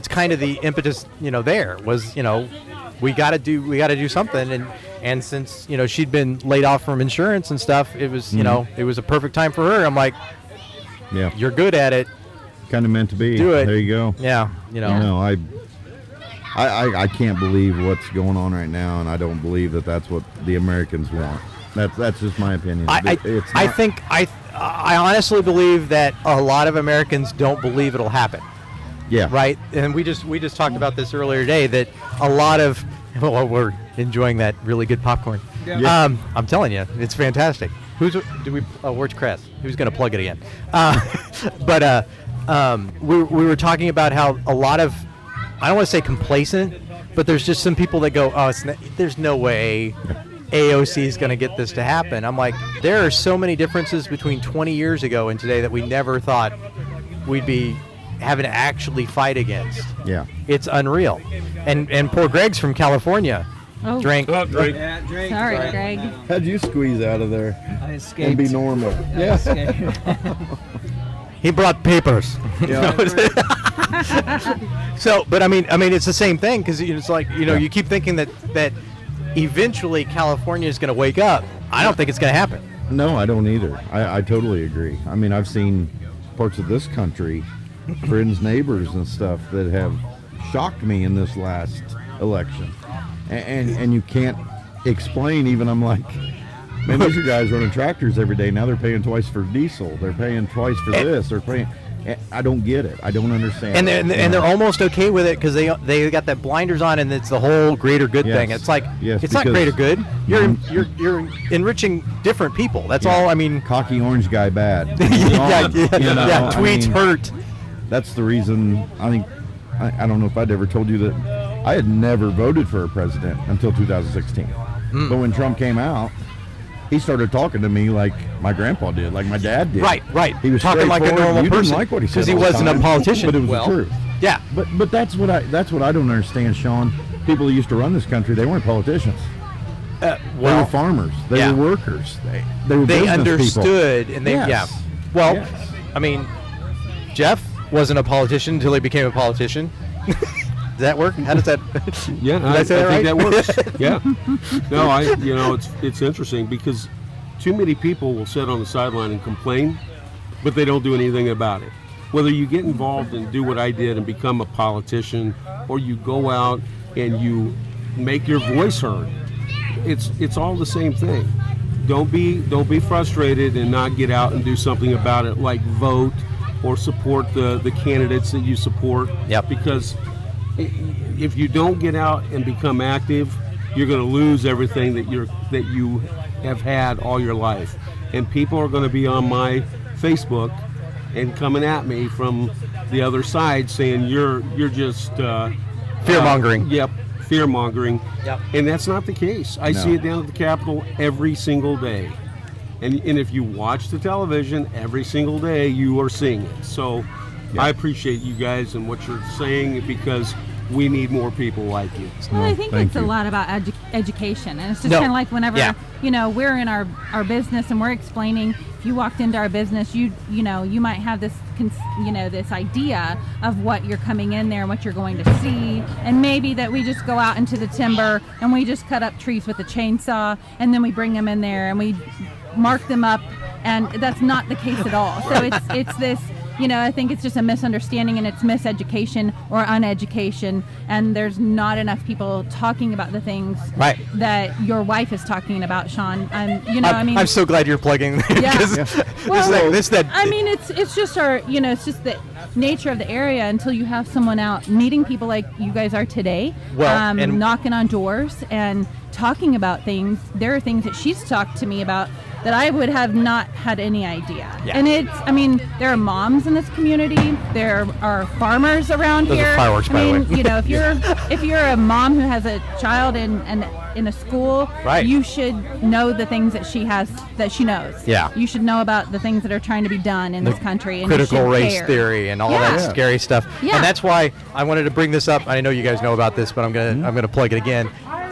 kind of the impetus. There was we got to do something. And since she'd been laid off from insurance and stuff, it was it was a perfect time for her. I'm like, yeah, you're good at it. Kind of meant to be. Do it. There you go. Yeah. No, I can't believe what's going on right now, and I don't believe that that's what the Americans want. That's just my opinion. I honestly believe that a lot of Americans don't believe it'll happen. Yeah. Right. And we just talked about this earlier today, that a lot of we're enjoying that really good popcorn. Yeah. I'm telling you, it's fantastic. Where's Kress? Who's going to plug it again? We were talking about how a lot of, I don't want to say complacent, but there's just some people that go, there's no way AOC is going to get this to happen. I'm like, there are so many differences between 20 years ago and today that we never thought we'd be having to actually fight against. Yeah. It's unreal. And poor Greg's from California. Oh. Drink. Oh, drink. Yeah, drink. Sorry, Right. Greg. How'd you squeeze out of there I escaped. and be normal? I escaped. He brought papers. Yeah. So, but I mean, it's the same thing, because it's like you keep thinking that eventually California is going to wake up. I don't think it's going to happen. No, I don't either. I totally agree. I mean, I've seen parts of this country, friends, neighbors, and stuff that have shocked me in this last election, and you can't explain. Even I'm like, man, these are guys running tractors every day. Now they're paying twice for diesel. They're paying twice for this. They're paying. I don't get it. I don't understand. And they're almost okay with it because they got that blinders on, and it's the whole greater good thing. It's like it's not greater good. You're enriching different people. That's all. I mean, cocky orange guy bad. Tweets hurt. That's the reason. I think I don't know if I'd ever told you that I had never voted for a president until 2016. But when Trump came out, he started talking to me like my grandpa did, like my dad did. Right. He was talking like a normal you person. Didn't like what he said because he all the wasn't time, a politician. but it was the truth. Yeah. But that's what I don't understand, Shaun. People who used to run this country, they weren't politicians. They were farmers. They were workers. They were they business understood, people. and they Yes. Well, Yes. I mean, Jeff wasn't a politician until he became a politician. Does that work? How does that? Yeah, I say that think right? that works. Yeah. No, it's interesting because too many people will sit on the sideline and complain, but they don't do anything about it. Whether you get involved and do what I did and become a politician, or you go out and you make your voice heard, it's all the same thing. Don't be frustrated and not get out and do something about it, like vote or support the candidates that you support. Yep. Because if you don't get out and become active, you're going to lose everything that you have had all your life. And people are going to be on my Facebook and coming at me from the other side saying you're just fear-mongering. Yep, fear-mongering. Yep. And that's not the case. I see it down at the Capitol every single day. And if you watch the television every single day, you are seeing it. So I appreciate you guys and what you're saying, because we need more people like you. Well, I think it's a lot about education, and it's just kind of like whenever we're in our business and we're explaining. If you walked into our business, you might have this this idea of what you're coming in there and what you're going to see, and maybe that we just go out into the timber and we just cut up trees with a chainsaw, and then we bring them in there and we mark them up, and that's not the case at all. So it's this. I think it's just a misunderstanding, and it's miseducation or uneducation, and there's not enough people talking about the things that your wife is talking about, Shaun. I'm so glad you're plugging. I mean, it's just our, it's just the nature of the area until you have someone out meeting people like you guys are today, and knocking on doors and talking about things. There are things that she's talked to me about that I would have not had any idea. Yeah. And there are moms in this community. There are farmers around here. Those are fireworks, by the way. If you're a mom who has a child in a school, you should know the things that she knows. Yeah. You should know about the things that are trying to be done in this country. And critical race theory and all that scary stuff. Yeah. And that's why I wanted to bring this up. I know you guys know about this, but I'm gonna plug it again.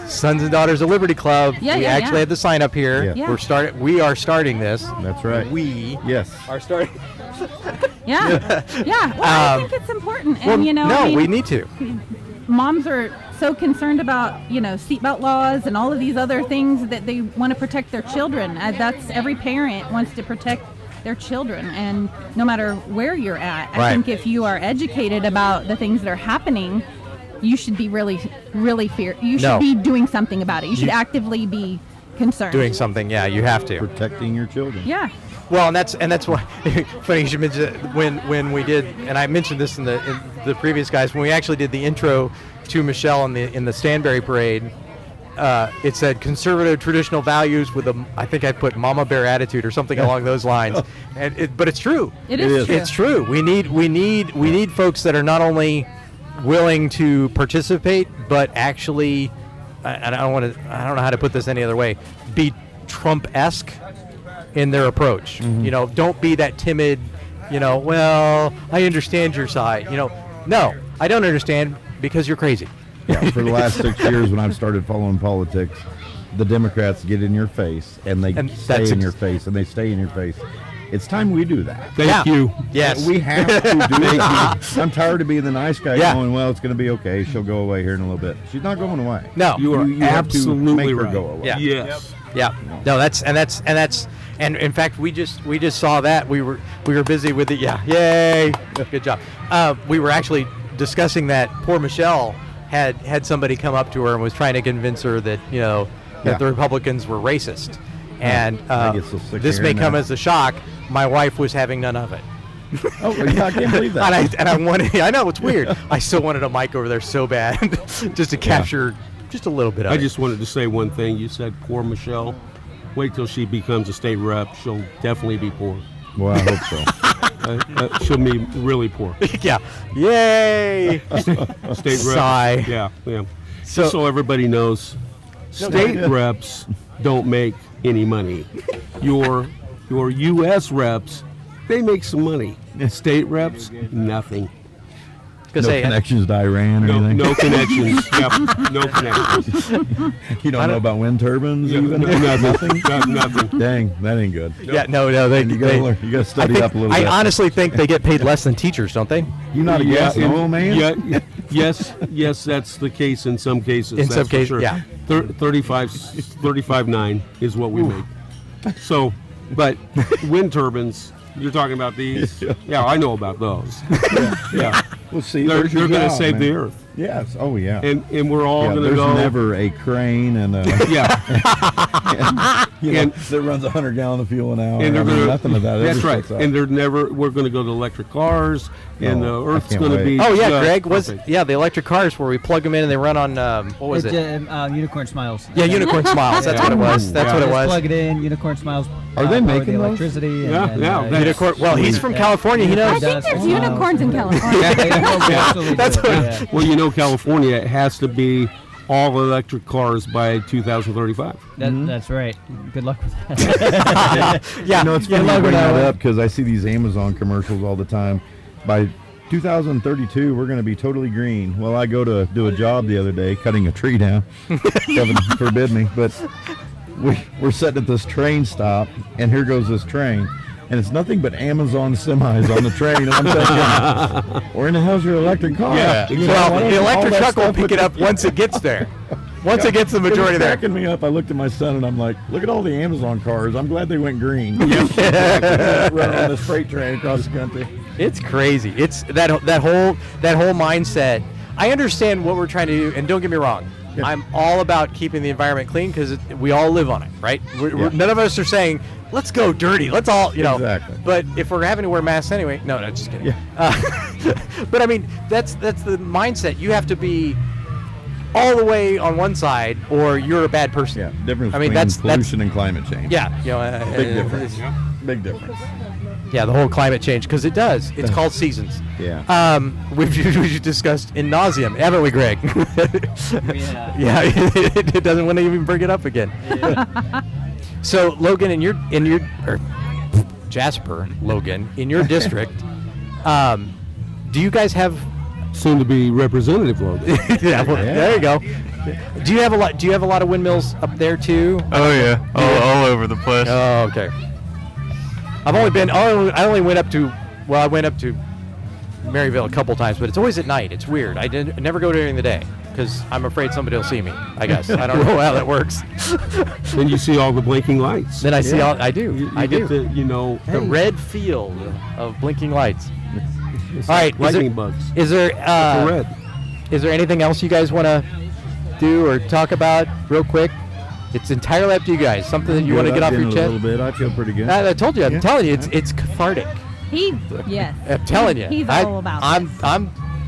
Sons and Daughters of Liberty Club. We actually had the sign up here. Yeah. We are starting this. That's right. We are starting. Yeah. Well, I think it's important, and we need to. Moms are so concerned about, seatbelt laws and all of these other things that they want to protect their children. That's every parent wants to protect their children, and no matter where you're at, I think if you are educated about the things that are happening, you should be really, really You should be doing something about it. You should actively be concerned. Doing something, yeah, you have to. Protecting your children. Yeah. Well, and that's why. Funny you should mention it, when we did, and I mentioned this in the previous guys, when we actually did the intro to Michelle in the Stanberry Parade. It said conservative traditional values with I think I put mama bear attitude or something along those lines, but it's true. It is true. It's true. We need folks that are not only willing to participate, but actually, I don't know how to put this any other way, be Trump-esque in their approach. Mm-hmm. Don't be that timid. Well, I understand your side. No, I don't understand because you're crazy. Yeah, for the last 6 years when I've started following politics, the Democrats get in your face and they stay in your face and they stay in your face. It's time we do that. Thank you. Yes. We have to do that. I'm tired of being the nice guy going, well, it's going to be okay. She'll go away here in a little bit. She's not going away. No. You are absolutely have to make her right. go away. Yeah. Yes. Yeah. No, that's and in fact we just saw that we were busy with it. Yeah. Yay. Good job. We were actually discussing that poor Michelle had somebody come up to her and was trying to convince her that that the Republicans were racist. And I get so sick this of may hearing come that. as a shock. My wife was having none of it. Oh, yeah, I can't believe that. and I wanted. I know it's weird. I still wanted a mic over there so bad, just to capture just a little bit of it. I just wanted to say one thing. You said poor Michelle. Wait till she becomes a state rep. She'll definitely be poor. Well, I hope so. She'll be really poor. Yeah. Yay. State rep. Sigh. Yeah. So everybody knows, state reps don't make any money. Your U.S. reps, they make some money. State reps, nothing. No connections to Iran or anything? No connections. Yep, no connections. You don't know about wind turbines even? Nothing. Nothing. Dang, that ain't good. Yeah, no. You gotta study up a little bit. I honestly think they get paid less than teachers, don't they? You're not a gas and oil man? Yeah, yes, that's the case in some cases. In some cases, sure. yeah. 35.9 is what we make. So, but wind turbines, you're talking about these? Yeah, I know about those. Yeah. Well, see, They're going to save the earth. Yes. Oh, yeah. And we're all going to there's go. There's never a crane and that runs 100 gallons of fuel an hour. And nothing of that. That's right. And we're going to go to electric cars, and the Earth's going to be. Oh yeah, Greg the electric cars where we plug them in and they run on what was it? Unicorn Smiles. Yeah, Unicorn Smiles. That's what it was. That's what it was. Plug it in. Unicorn Smiles. Are they making the those? electricity? Unicorn. Well, he's from California. He knows. I think there's unicorns in California. That's what. Well, California, it has to be all electric cars by 2035. That's right. Good luck with that. Yeah. It's funny you bring that up because I see these Amazon commercials all the time. By 2032, we're going to be totally green. Well, I go to do a job the other day, cutting a tree down. Heaven forbid me. But we're sitting at this train stop, and here goes this train. And it's nothing but Amazon semis on the train. And I'm thinking, where in the hell's your electric car? Yeah. Well, the electric truck will pick it up once it gets there. Once it gets the majority there. Cracking me up. I looked at my son and I'm like, look at all the Amazon cars. I'm glad they went green. Running on this freight train across the country. It's crazy. It's that whole mindset. I understand what we're trying to do, and don't get me wrong. Yeah. I'm all about keeping the environment clean because we all live on it, right? None of us are saying, let's go dirty. Let's all, Exactly. But if we're having to wear masks anyway, no, just kidding. Yeah. But I mean, that's the mindset. You have to be all the way on one side, or you're a bad person. Yeah. Difference between pollution and climate change. Yeah. Big difference. Big difference. Yeah, the whole climate change, because it does. It's called seasons. Yeah. We've discussed in nauseam, haven't we, Greg? Yeah. Yeah. It doesn't want to even bring it up again. Yeah. So, Logan, in your Jasper, Logan, in your district, do you guys have soon to be Representative Logan? There you go. Do you have a lot of windmills up there too? Oh yeah, all over the place. Oh, okay. I only went up to Maryville a couple times, but it's always at night. It's weird. I never go during the day. because I'm afraid somebody will see me. I guess I don't know how that works. Then you see all the blinking lights. Then I see all. I do. You I get do. to, The red field of blinking lights. it's All like right. lightning bugs. Is there The red. is there anything else you guys want to do or talk about real quick? It's entirely up to you guys. Something that you want to get off your A chest. little bit. I feel pretty good. I told you. I'm telling you. It's cathartic. Yes. I'm telling you. He's all about this.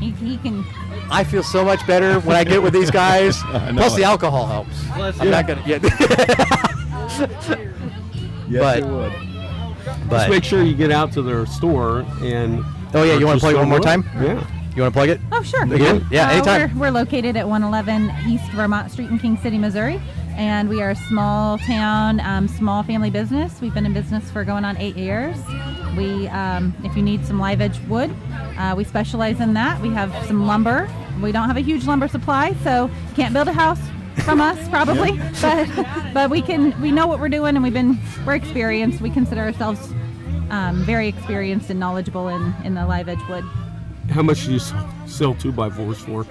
He can. I feel so much better when I get with these guys. Plus, the alcohol helps. I'm not gonna. Yeah. Yes, but- it would. Just But make sure you get out to their store and. oh yeah, you want to plug it one more time? Yeah. You want to plug it? Oh, sure. Again? Yeah, anytime. We're located at 111 East Vermont Street in King City, Missouri. And we are a small town, small family business. We've been in business for going on 8 years. We, if you need some live edge wood, we specialize in that. We have some lumber. We don't have a huge lumber supply, so you can't build a house from us probably. But we know what we're doing, and we're experienced. We consider ourselves very experienced and knowledgeable in the live edge wood. How much do you sell 2x4s for?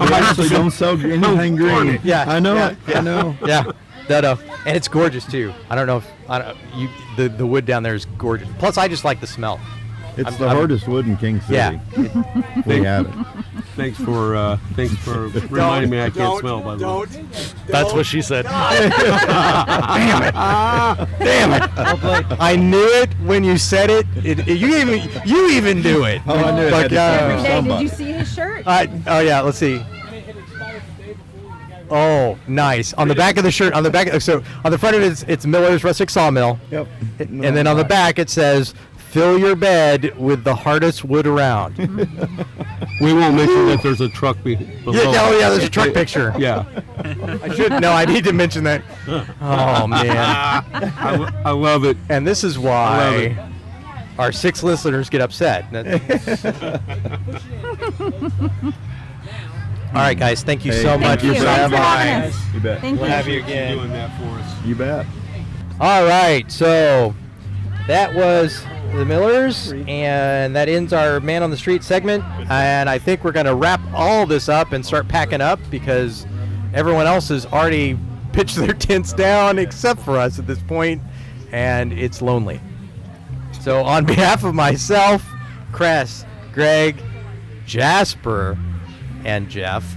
I actually don't sell anything green. Yeah, I know yeah, it. yeah. I know. Yeah, no, and it's gorgeous too. I don't know if the wood down there is gorgeous. Plus, I just like the smell. It's the hardest wood in King City. Yeah. We have it. Thanks for reminding me I can't smell, by the way. That's what she said. Damn it! I knew it when you said it. You even knew it. Oh, I knew it. Like, Every day, somebody. did you see his shirt? Oh yeah, let's see. Oh, nice. On the back of the shirt, on the front of it, it's Miller's Rustic Sawmill. Yep. And then on the back it says, "Fill your bed with the hardest wood around." We won't mention that there's a truck below. Yeah, there's a truck picture. Yeah. I need to mention that. Oh man. I love it. And this is why our 6 listeners get upset. All right, guys. Thank you so much Thank you. for Thanks for having having us. us. You bet. Thank We'll you. have you again. Doing that for us. You bet. All right, so that was the Millers, and that ends our Man on the Street segment. And I think we're going to wrap all this up and start packing up because everyone else has already pitched their tents down except for us at this point, and it's lonely. So on behalf of myself, Kress, Greg, Jasper, and Jeff,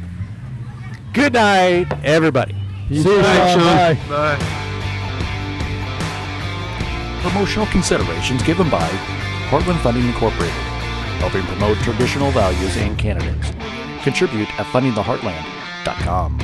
good night, everybody. See you, Sean. Bye. Promotional considerations given by Heartland Funding Incorporated, helping promote traditional values and candidates. Contribute at fundingtheheartland.com.